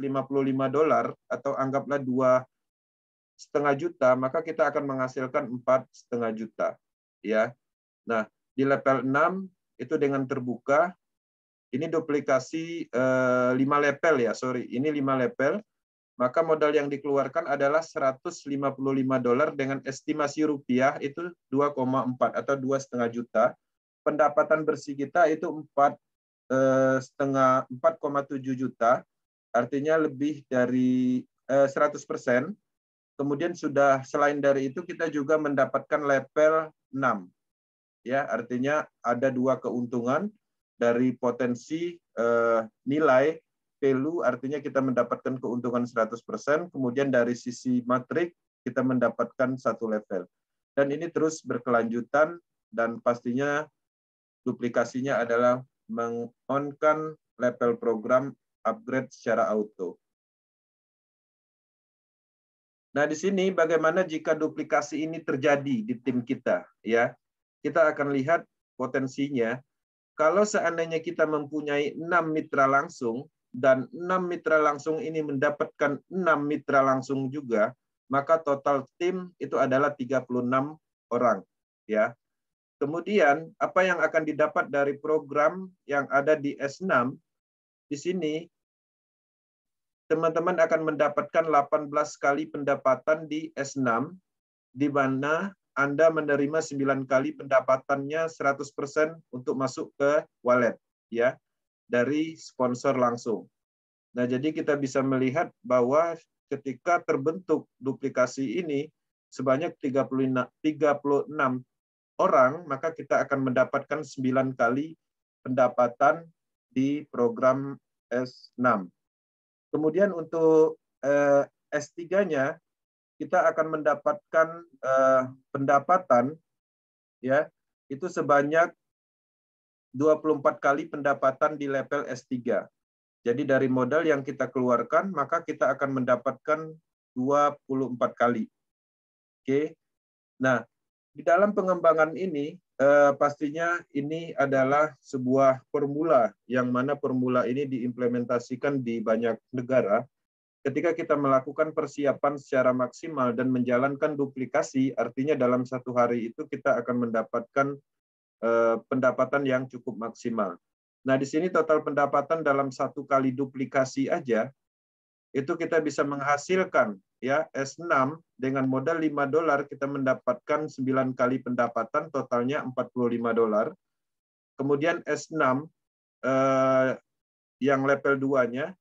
atau anggaplah 2,5 juta, maka kita akan menghasilkan 4,5 juta. Ya. Nah, di level 6 itu dengan terbuka. Ini duplikasi 5 level ya, sorry. Ini 5 level. Maka modal yang dikeluarkan adalah $155 dengan estimasi rupiah itu 2,4 atau 2,5 juta. Pendapatan bersih kita itu 4,7 juta. Artinya lebih dari 100%. Kemudian sudah selain dari itu kita juga mendapatkan level 6. Ya, artinya ada 2 keuntungan dari potensi nilai value artinya kita mendapatkan keuntungan 100%, kemudian dari sisi matrik kita mendapatkan satu level. Dan ini terus berkelanjutan dan pastinya duplikasinya adalah meng-on-kan level program upgrade secara auto. Nah, di sini bagaimana jika duplikasi ini terjadi di tim kita, ya. Kita akan lihat potensinya. Kalau seandainya kita mempunyai 6 mitra langsung dan 6 mitra langsung ini mendapatkan 6 mitra langsung juga, maka total tim itu adalah 36 orang, ya. Kemudian apa yang akan didapat dari program yang ada di S6 di sini teman-teman akan mendapatkan 18 kali pendapatan di S6, di mana Anda menerima 9 kali pendapatannya 100% untuk masuk ke wallet, ya, dari sponsor langsung. Nah, jadi kita bisa melihat bahwa ketika terbentuk duplikasi ini sebanyak 36 orang, maka kita akan mendapatkan 9 kali pendapatan di program S6. Kemudian untuk S3-nya kita akan mendapatkan pendapatan, ya, itu sebanyak 24 kali pendapatan di level S3. Jadi dari modal yang kita keluarkan maka kita akan mendapatkan 24 kali. Oke. Nah, di dalam pengembangan ini pastinya ini adalah sebuah formula yang mana formula ini diimplementasikan di banyak negara. Ketika kita melakukan persiapan secara maksimal dan menjalankan duplikasi, artinya dalam satu hari itu kita akan mendapatkan pendapatan yang cukup maksimal. Nah, di sini total pendapatan dalam satu kali duplikasi aja itu kita bisa menghasilkan, ya, S6 dengan modal $5 kita mendapatkan 9 kali pendapatan, totalnya $45. Kemudian S6 yang level 2-nya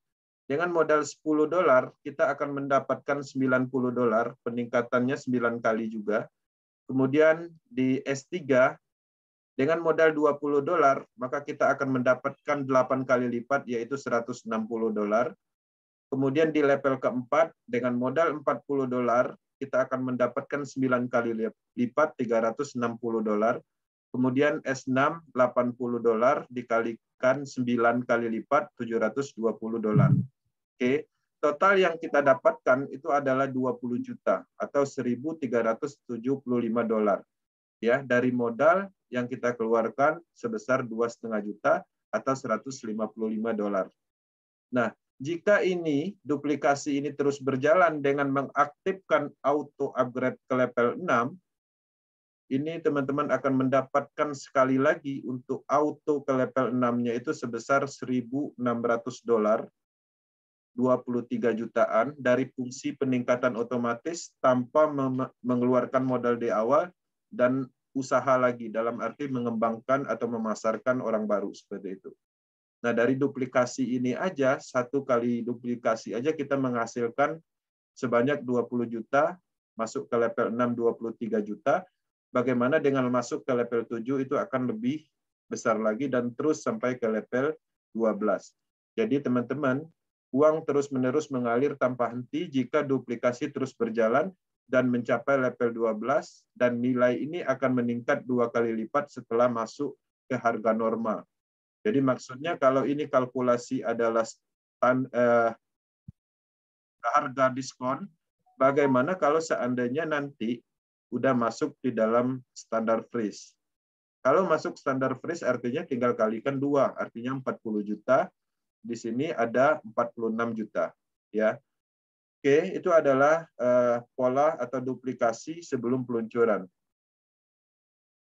dengan modal $10 kita akan mendapatkan $90, peningkatannya 9 kali juga. Kemudian di S3 dengan modal $20 maka kita akan mendapatkan 8 kali lipat yaitu $160. Kemudian di level keempat dengan modal $40 kita akan mendapatkan 9 kali lipat $360. Kemudian S6 $80 dikalikan 9 kali lipat $720. Oke, total yang kita dapatkan itu adalah 20 juta atau $1.375. Ya, dari modal yang kita keluarkan sebesar 2,5 juta atau $155. Nah, jika ini duplikasi ini terus berjalan dengan mengaktifkan auto upgrade ke level 6, ini teman-teman akan mendapatkan sekali lagi untuk auto ke level 6-nya itu sebesar $1.600, 23 jutaan dari fungsi peningkatan otomatis tanpa mengeluarkan modal di awal dan usaha lagi, dalam arti mengembangkan atau memasarkan orang baru seperti itu. Nah, dari duplikasi ini aja, satu kali duplikasi aja kita menghasilkan sebanyak 20 juta, masuk ke level 6 23 juta. Bagaimana dengan masuk ke level 7 itu akan lebih besar lagi dan terus sampai ke level 12. Jadi teman-teman, uang terus-menerus mengalir tanpa henti jika duplikasi terus berjalan dan mencapai level 12 dan nilai ini akan meningkat 2 kali lipat setelah masuk ke harga normal. Jadi maksudnya kalau ini kalkulasi adalah harga diskon, bagaimana kalau seandainya nanti udah masuk di dalam standar freeze? Kalau masuk standar freeze artinya tinggal kalikan 2, artinya 40 juta. Di sini ada 46 juta. Ya. Oke, itu adalah pola atau duplikasi sebelum peluncuran.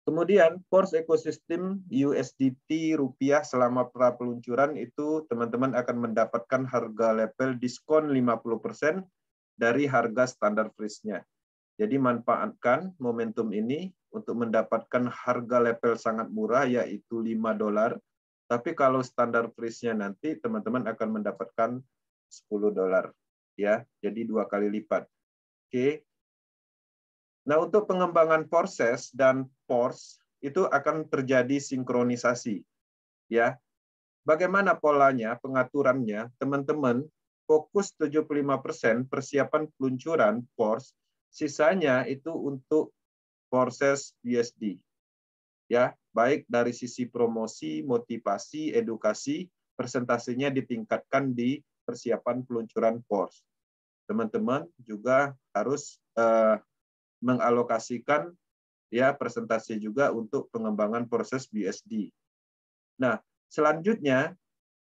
Kemudian, Force ekosistem USDT rupiah selama pra peluncuran itu teman-teman akan mendapatkan harga level diskon 50% dari harga standar freeze-nya. Jadi manfaatkan momentum ini untuk mendapatkan harga level sangat murah yaitu $5. Tapi kalau standar freeze-nya nanti teman-teman akan mendapatkan $10. Ya, jadi 2 kali lipat. Oke. Nah, untuk pengembangan Forces dan Force itu akan terjadi sinkronisasi. Ya. Bagaimana polanya, pengaturannya, teman-teman? Fokus 75% persiapan peluncuran PORS, sisanya itu untuk proses BSD. Ya, baik dari sisi promosi, motivasi, edukasi, presentasinya ditingkatkan di persiapan peluncuran PORS. Teman-teman juga harus mengalokasikan ya presentasi juga untuk pengembangan proses BSD. Nah, selanjutnya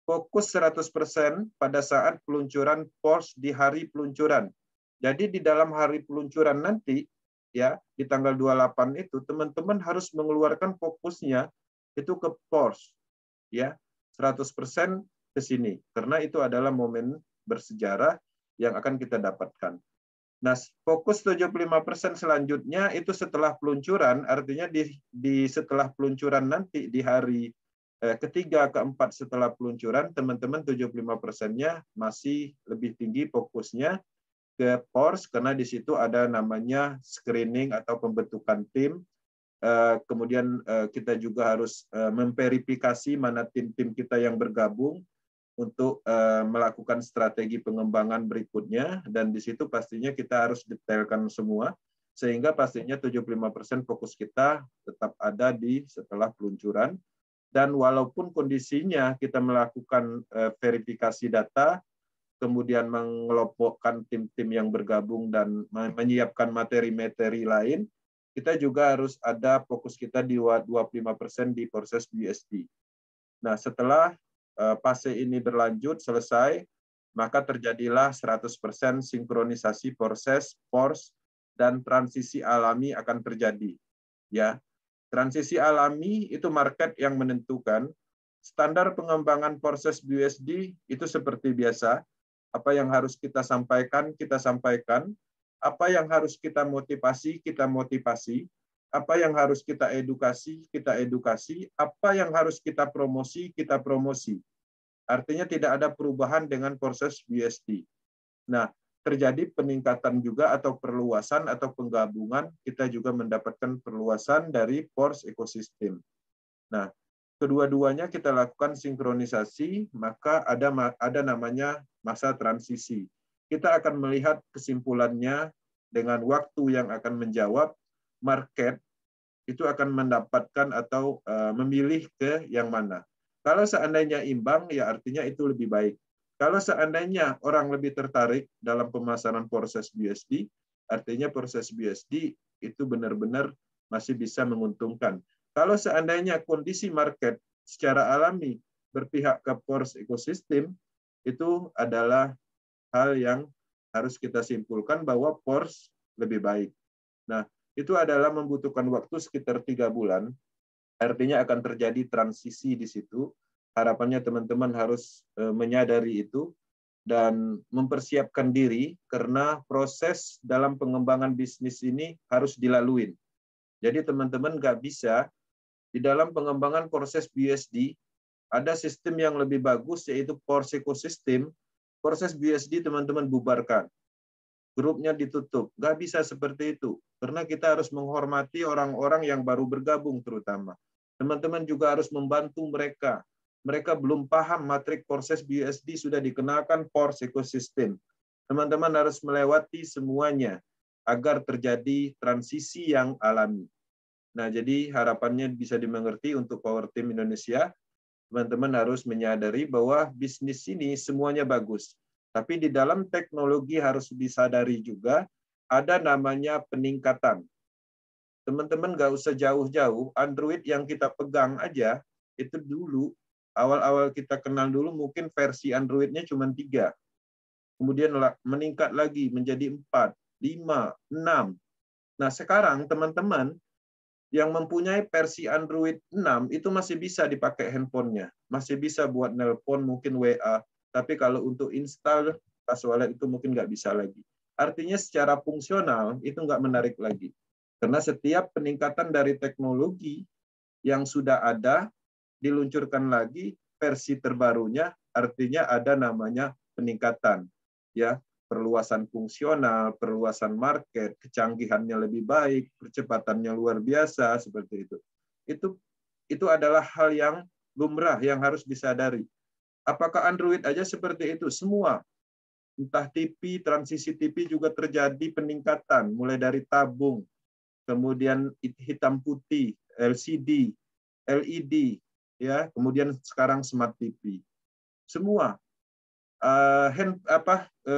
fokus 100% pada saat peluncuran PORS di hari peluncuran. Jadi di dalam hari peluncuran nanti ya di tanggal 28 itu teman-teman harus mengeluarkan fokusnya itu ke PORS ya 100% ke sini karena itu adalah momen bersejarah yang akan kita dapatkan. Nah, fokus 75% selanjutnya itu setelah peluncuran, artinya di setelah peluncuran nanti di hari ketiga, keempat setelah peluncuran, teman-teman 75%-nya masih lebih tinggi fokusnya ke PORS, karena di situ ada namanya screening atau pembentukan tim. Kemudian kita juga harus memverifikasi mana tim-tim kita yang bergabung untuk melakukan strategi pengembangan berikutnya, dan di situ pastinya kita harus detailkan semua, sehingga pastinya 75% fokus kita tetap ada di setelah peluncuran. Dan walaupun kondisinya kita melakukan verifikasi data, kemudian mengelompokkan tim-tim yang bergabung dan menyiapkan materi-materi lain, kita juga harus ada fokus kita di 25% di proses BSD. Nah, setelah fase ini berlanjut, selesai, maka terjadilah 100% sinkronisasi proses, PORS, dan transisi alami akan terjadi. Ya, transisi alami itu market yang menentukan. Standar pengembangan proses BUSD itu seperti biasa. Apa yang harus kita sampaikan, kita sampaikan. Apa yang harus kita motivasi, kita motivasi. Apa yang harus kita edukasi, kita edukasi. Apa yang harus kita promosi, kita promosi. Artinya tidak ada perubahan dengan proses BSD. Nah, terjadi peningkatan juga atau perluasan atau penggabungan, kita juga mendapatkan perluasan dari PORS ekosistem. Nah, kedua-duanya kita lakukan sinkronisasi, maka ada namanya masa transisi. Kita akan melihat kesimpulannya dengan waktu yang akan menjawab, market itu akan mendapatkan atau memilih ke yang mana. Kalau seandainya imbang, ya artinya itu lebih baik. Kalau seandainya orang lebih tertarik dalam pemasaran proses BSD, artinya proses BSD itu benar-benar masih bisa menguntungkan. Kalau seandainya kondisi market secara alami berpihak ke PORS ekosistem, itu adalah hal yang harus kita simpulkan bahwa PORS lebih baik. Nah, itu adalah membutuhkan waktu sekitar 3 bulan. Artinya akan terjadi transisi di situ. Harapannya teman-teman harus menyadari itu dan mempersiapkan diri karena proses dalam pengembangan bisnis ini harus dilalui. Jadi teman-teman nggak bisa di dalam pengembangan proses BSD ada sistem yang lebih bagus yaitu PORS ekosistem. Proses BSD teman-teman bubarkan. Grupnya ditutup. Nggak bisa seperti itu. Karena kita harus menghormati orang-orang yang baru bergabung terutama. Teman-teman juga harus membantu mereka. Mereka belum paham matrik proses BSD sudah dikenalkan PORS ekosistem. Teman-teman harus melewati semuanya agar terjadi transisi yang alami. Nah, jadi harapannya bisa dimengerti untuk Power Team Indonesia. Teman-teman harus menyadari bahwa bisnis ini semuanya bagus. Tapi di dalam teknologi harus disadari juga ada namanya peningkatan. Teman-teman nggak usah jauh-jauh, Android yang kita pegang aja, itu dulu, awal-awal kita kenal dulu mungkin versi Android-nya cuma 3. Kemudian meningkat lagi menjadi 4, 5, 6. Nah sekarang teman-teman yang mempunyai versi Android 6 itu masih bisa dipakai handphonenya. Masih bisa buat nelpon, mungkin WA. Tapi kalau untuk install pas wallet itu mungkin nggak bisa lagi. Artinya secara fungsional itu nggak menarik lagi. Karena setiap peningkatan dari teknologi yang sudah ada, diluncurkan lagi versi terbarunya, artinya ada namanya peningkatan. Ya, perluasan fungsional, perluasan market, kecanggihannya lebih baik, percepatannya luar biasa, seperti itu. Itu adalah hal yang lumrah yang harus disadari. Apakah Android aja seperti itu? Semua. Entah TV, transisi TV juga terjadi peningkatan, mulai dari tabung, kemudian hitam putih, LCD, LED, ya, kemudian sekarang smart TV. Semua.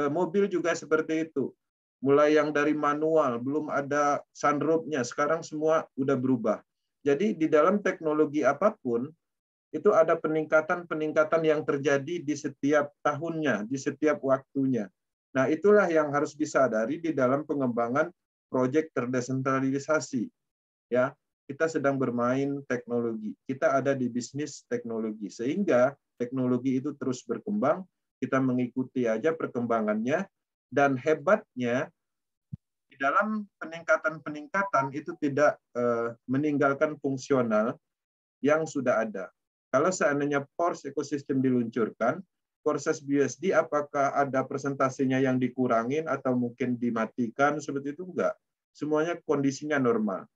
Mobil juga seperti itu. Mulai yang dari manual, belum ada sunroof-nya, sekarang semua udah berubah. Jadi di dalam teknologi apapun, itu ada peningkatan-peningkatan yang terjadi di setiap tahunnya, di setiap waktunya. Nah, itulah yang harus disadari di dalam pengembangan proyek terdesentralisasi. Ya, kita sedang bermain teknologi. Kita ada di bisnis teknologi, sehingga teknologi itu terus berkembang. Kita mengikuti aja perkembangannya, dan hebatnya di dalam peningkatan-peningkatan itu tidak meninggalkan fungsional yang sudah ada. Kalau seandainya PORS ekosistem diluncurkan, proses BUSD apakah ada presentasinya yang dikurangin atau mungkin dimatikan, seperti itu enggak. Semuanya kondisinya normal.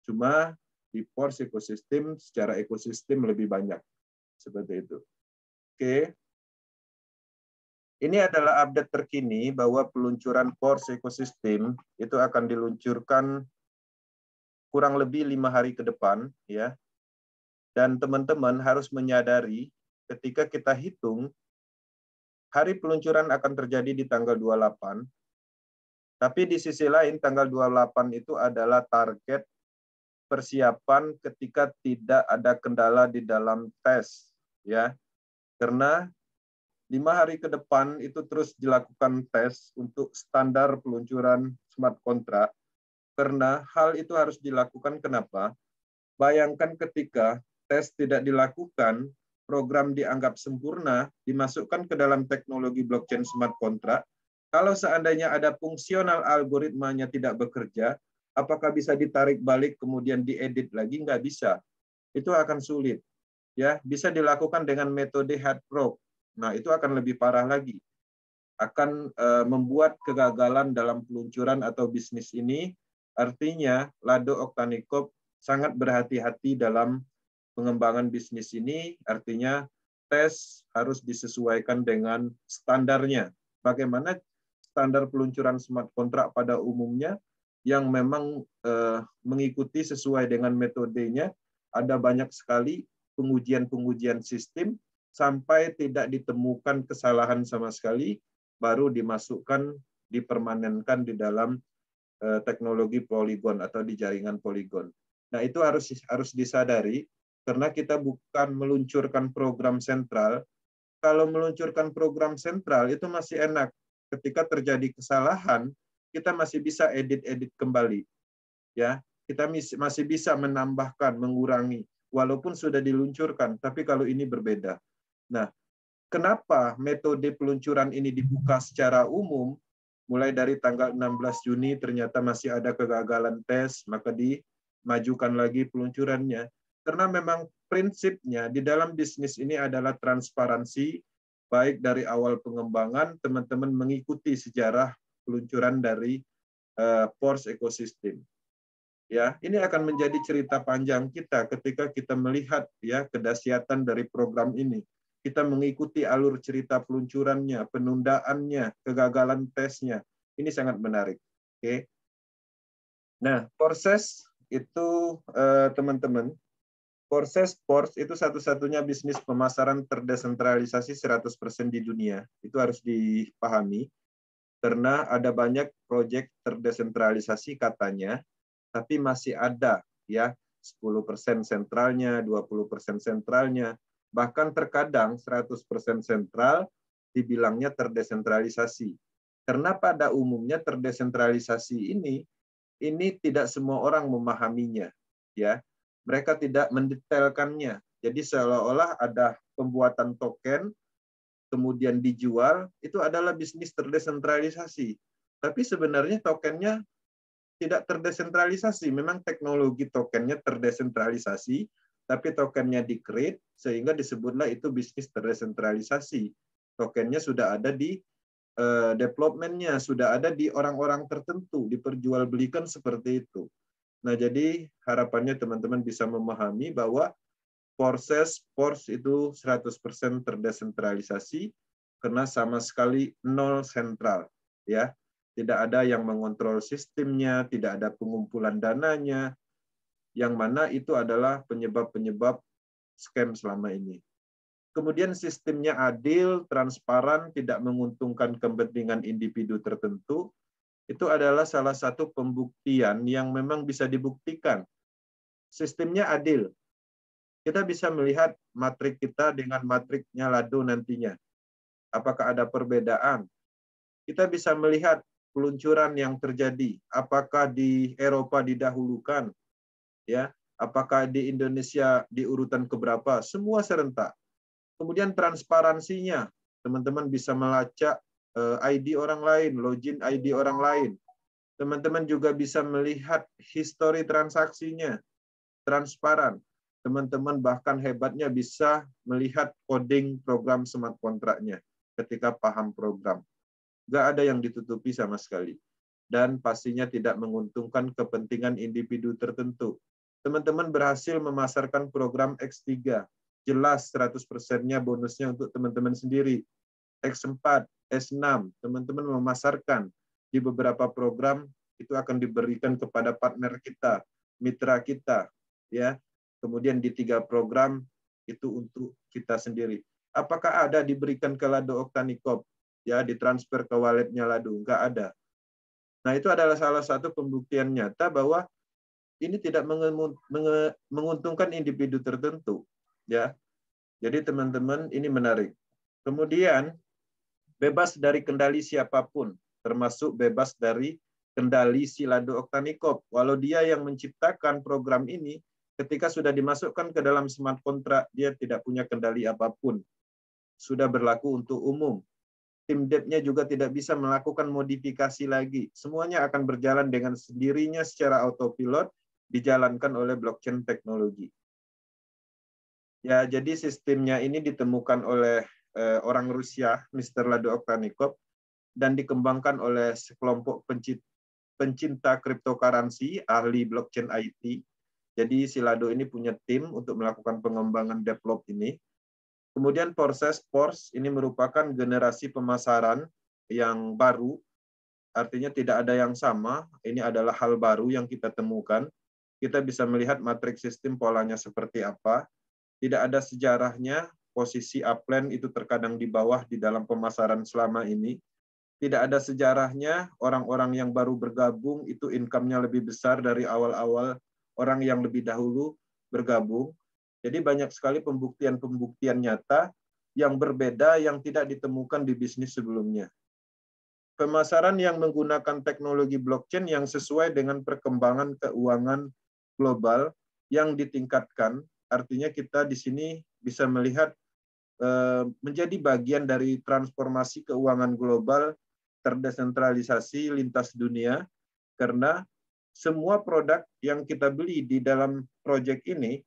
Cuma di PORS ekosistem secara ekosistem lebih banyak. Seperti itu. Oke. Ini adalah update terkini bahwa peluncuran PORS ekosistem itu akan diluncurkan kurang lebih 5 hari ke depan, ya. Dan teman-teman harus menyadari ketika kita hitung, hari peluncuran akan terjadi di tanggal 28, tapi di sisi lain tanggal 28 itu adalah target persiapan ketika tidak ada kendala di dalam tes. Ya, karena 5 hari ke depan itu terus dilakukan tes untuk standar peluncuran smart contract, karena hal itu harus dilakukan kenapa? Bayangkan ketika tes tidak dilakukan, program dianggap sempurna, dimasukkan ke dalam teknologi blockchain smart contract. Kalau seandainya ada fungsional algoritmanya tidak bekerja, apakah bisa ditarik balik kemudian diedit lagi? Nggak bisa. Itu akan sulit. Ya, bisa dilakukan dengan metode hard fork. Nah, itu akan lebih parah lagi. Akan membuat kegagalan dalam peluncuran atau bisnis ini. Artinya, Lado Oktanikop sangat berhati-hati dalam pengembangan bisnis ini, artinya tes harus disesuaikan dengan standarnya. Bagaimana standar peluncuran smart contract pada umumnya yang memang mengikuti sesuai dengan metodenya, ada banyak sekali pengujian-pengujian sistem sampai tidak ditemukan kesalahan sama sekali, baru dimasukkan, dipermanenkan di dalam teknologi Polygon atau di jaringan Polygon. Nah, itu harus disadari, karena kita bukan meluncurkan program sentral. Kalau meluncurkan program sentral itu masih enak. Ketika terjadi kesalahan, kita masih bisa edit-edit kembali. Ya, kita masih bisa menambahkan, mengurangi, walaupun sudah diluncurkan. Tapi kalau ini berbeda. Nah, kenapa metode peluncuran ini dibuka secara umum? Mulai dari tanggal 16 Juni ternyata masih ada kegagalan tes, maka dimajukan lagi peluncurannya. Karena memang prinsipnya di dalam bisnis ini adalah transparansi, baik dari awal pengembangan, teman-teman mengikuti sejarah peluncuran dari PORS ekosistem. Ya, ini akan menjadi cerita panjang kita ketika kita melihat ya kedahsyatan dari program ini. Kita mengikuti alur cerita peluncurannya, penundaannya, kegagalan tesnya. Ini sangat menarik. Oke. Nah, proses itu teman-teman, proses PORS itu satu-satunya bisnis pemasaran terdesentralisasi 100% di dunia. Itu harus dipahami. Karena ada banyak proyek terdesentralisasi katanya, tapi masih ada ya 10% sentralnya, 20% sentralnya. Bahkan terkadang 100% sentral dibilangnya terdesentralisasi. Karena pada umumnya terdesentralisasi ini tidak semua orang memahaminya, ya. Mereka tidak mendetailkannya. Jadi seolah-olah ada pembuatan token, kemudian dijual, itu adalah bisnis terdesentralisasi. Tapi sebenarnya tokennya tidak terdesentralisasi. Memang teknologi tokennya terdesentralisasi, tapi tokennya di-create, sehingga disebutlah itu bisnis terdesentralisasi. Tokennya sudah ada di development-nya, sudah ada di orang-orang tertentu, diperjualbelikan seperti itu. Nah, jadi harapannya teman-teman bisa memahami bahwa Pors itu 100% terdesentralisasi karena sama sekali nol sentral, ya. Tidak ada yang mengontrol sistemnya, tidak ada pengumpulan dananya, yang mana itu adalah penyebab-penyebab scam selama ini. Kemudian sistemnya adil, transparan, tidak menguntungkan kepentingan individu tertentu. Itu adalah salah satu pembuktian yang memang bisa dibuktikan. Sistemnya adil. Kita bisa melihat matrik kita dengan matriknya Lado nantinya. Apakah ada perbedaan? Kita bisa melihat peluncuran yang terjadi. Apakah di Eropa didahulukan? Ya, apakah di Indonesia di urutan keberapa? Semua serentak. Kemudian transparansinya, teman-teman bisa melacak ID orang lain, login ID orang lain. Teman-teman juga bisa melihat histori transaksinya, transparan. Teman-teman bahkan hebatnya bisa melihat coding program smart kontraknya ketika paham program. Nggak ada yang ditutupi sama sekali. Dan pastinya tidak menguntungkan kepentingan individu tertentu. Teman-teman berhasil memasarkan program X3. Jelas 100%-nya bonusnya untuk teman-teman sendiri. X4, S6, teman-teman memasarkan di beberapa program itu akan diberikan kepada partner kita, mitra kita, ya. Kemudian di 3 program itu untuk kita sendiri. Apakah ada diberikan ke Lado Oktanikop, ya, ditransfer ke walletnya Lado? Enggak ada. Nah, itu adalah salah satu pembuktian nyata bahwa ini tidak menguntungkan individu tertentu, ya. Jadi teman-teman, ini menarik. Kemudian bebas dari kendali siapapun, termasuk bebas dari kendali si Lado Oktanikop. Walau dia yang menciptakan program ini, ketika sudah dimasukkan ke dalam smart contract, dia tidak punya kendali apapun. Sudah berlaku untuk umum. Tim dev-nya juga tidak bisa melakukan modifikasi lagi. Semuanya akan berjalan dengan sendirinya secara autopilot, dijalankan oleh blockchain teknologi. Ya, jadi sistemnya ini ditemukan oleh orang Rusia, Mr. Lado Oktanikop, dan dikembangkan oleh sekelompok pencinta cryptocurrency, ahli blockchain IT. Jadi si Lado ini punya tim untuk melakukan pengembangan develop ini. Kemudian proses Pors ini merupakan generasi pemasaran yang baru, artinya tidak ada yang sama, ini adalah hal baru yang kita temukan. Kita bisa melihat matriks sistem polanya seperti apa, tidak ada sejarahnya, posisi upline itu terkadang di bawah di dalam pemasaran selama ini. Tidak ada sejarahnya, orang-orang yang baru bergabung itu income-nya lebih besar dari awal-awal orang yang lebih dahulu bergabung. Jadi banyak sekali pembuktian-pembuktian nyata yang berbeda yang tidak ditemukan di bisnis sebelumnya. Pemasaran yang menggunakan teknologi blockchain yang sesuai dengan perkembangan keuangan global yang ditingkatkan, artinya kita di sini bisa melihat menjadi bagian dari transformasi keuangan global terdesentralisasi lintas dunia, karena semua produk yang kita beli di dalam proyek ini,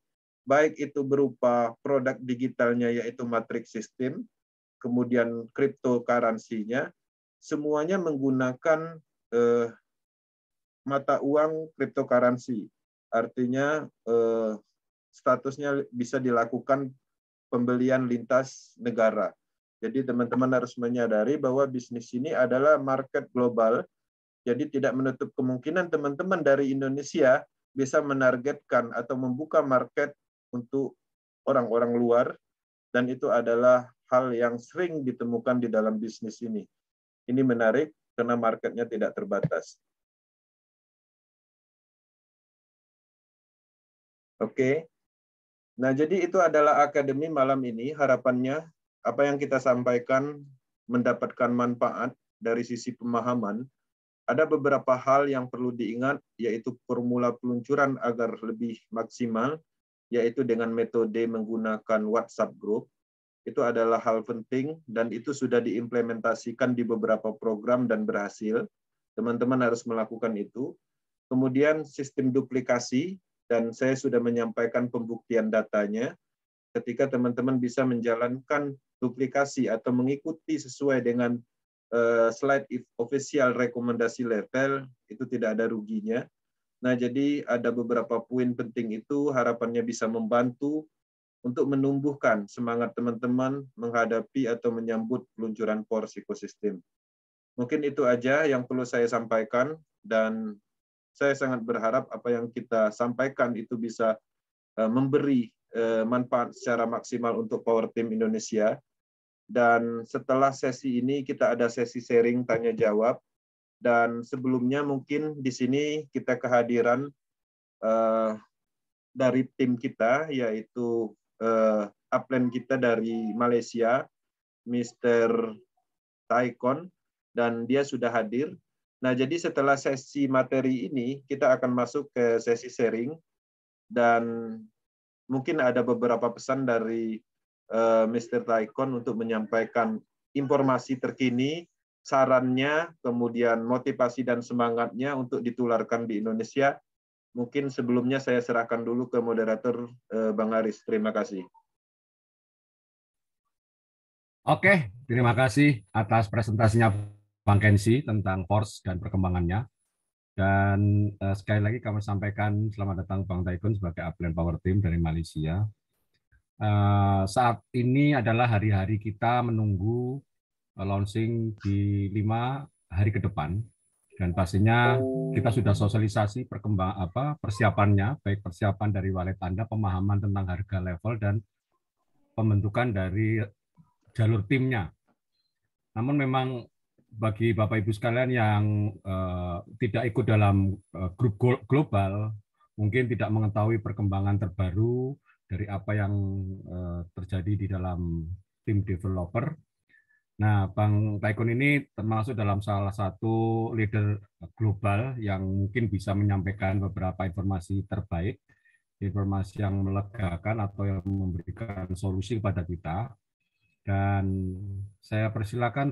baik itu berupa produk digitalnya yaitu matrix system, kemudian cryptocurrency-nya, semuanya menggunakan mata uang cryptocurrency. Artinya statusnya bisa dilakukan pembelian lintas negara. Jadi teman-teman harus menyadari bahwa bisnis ini adalah market global. Jadi tidak menutup kemungkinan teman-teman dari Indonesia bisa menargetkan atau membuka market untuk orang-orang luar. Dan itu adalah hal yang sering ditemukan di dalam bisnis ini. Ini menarik karena marketnya tidak terbatas. Oke. Nah, jadi itu adalah akademi malam ini. Harapannya apa yang kita sampaikan mendapatkan manfaat dari sisi pemahaman. Ada beberapa hal yang perlu diingat, yaitu formula peluncuran agar lebih maksimal, yaitu dengan metode menggunakan WhatsApp Group. Itu adalah hal penting, dan itu sudah diimplementasikan di beberapa program dan berhasil. Teman-teman harus melakukan itu. Kemudian sistem duplikasi, dan saya sudah menyampaikan pembuktian datanya. Ketika teman-teman bisa menjalankan duplikasi atau mengikuti sesuai dengan slide official rekomendasi level, itu tidak ada ruginya. Nah, jadi ada beberapa poin penting itu harapannya bisa membantu untuk menumbuhkan semangat teman-teman menghadapi atau menyambut peluncuran Pors ekosistem. Mungkin itu aja yang perlu saya sampaikan, dan saya sangat berharap apa yang kita sampaikan itu bisa memberi manfaat secara maksimal untuk Power Team Indonesia. Dan setelah sesi ini kita ada sesi sharing tanya jawab, dan sebelumnya mungkin di sini kita kehadiran dari tim kita, yaitu upline kita dari Malaysia, Mr. Taikon, dan dia sudah hadir. Nah, jadi setelah sesi materi ini, kita akan masuk ke sesi sharing, dan mungkin ada beberapa pesan dari Mr. Taikon untuk menyampaikan informasi terkini, sarannya, kemudian motivasi dan semangatnya untuk ditularkan di Indonesia. Mungkin sebelumnya saya serahkan dulu ke moderator Bang Aris. Terima kasih. Oke, terima kasih atas presentasinya Bang Kensi tentang Pors dan perkembangannya. Dan sekali lagi kami sampaikan selamat datang Bang Taikon sebagai upline Power Team dari Malaysia. Saat ini adalah hari-hari kita menunggu launching di 5 hari ke depan, dan pastinya kita sudah sosialisasi persiapannya, baik persiapan dari wallet Anda, pemahaman tentang harga level, dan pembentukan dari jalur timnya. Namun memang bagi Bapak Ibu sekalian yang tidak ikut dalam grup global, mungkin tidak mengetahui perkembangan terbaru dari apa yang terjadi di dalam tim developer. Nah, Bang Taikon ini termasuk dalam salah satu leader global yang mungkin bisa menyampaikan beberapa informasi terbaik, informasi yang melegakan atau yang memberikan solusi kepada kita. Dan saya persilakan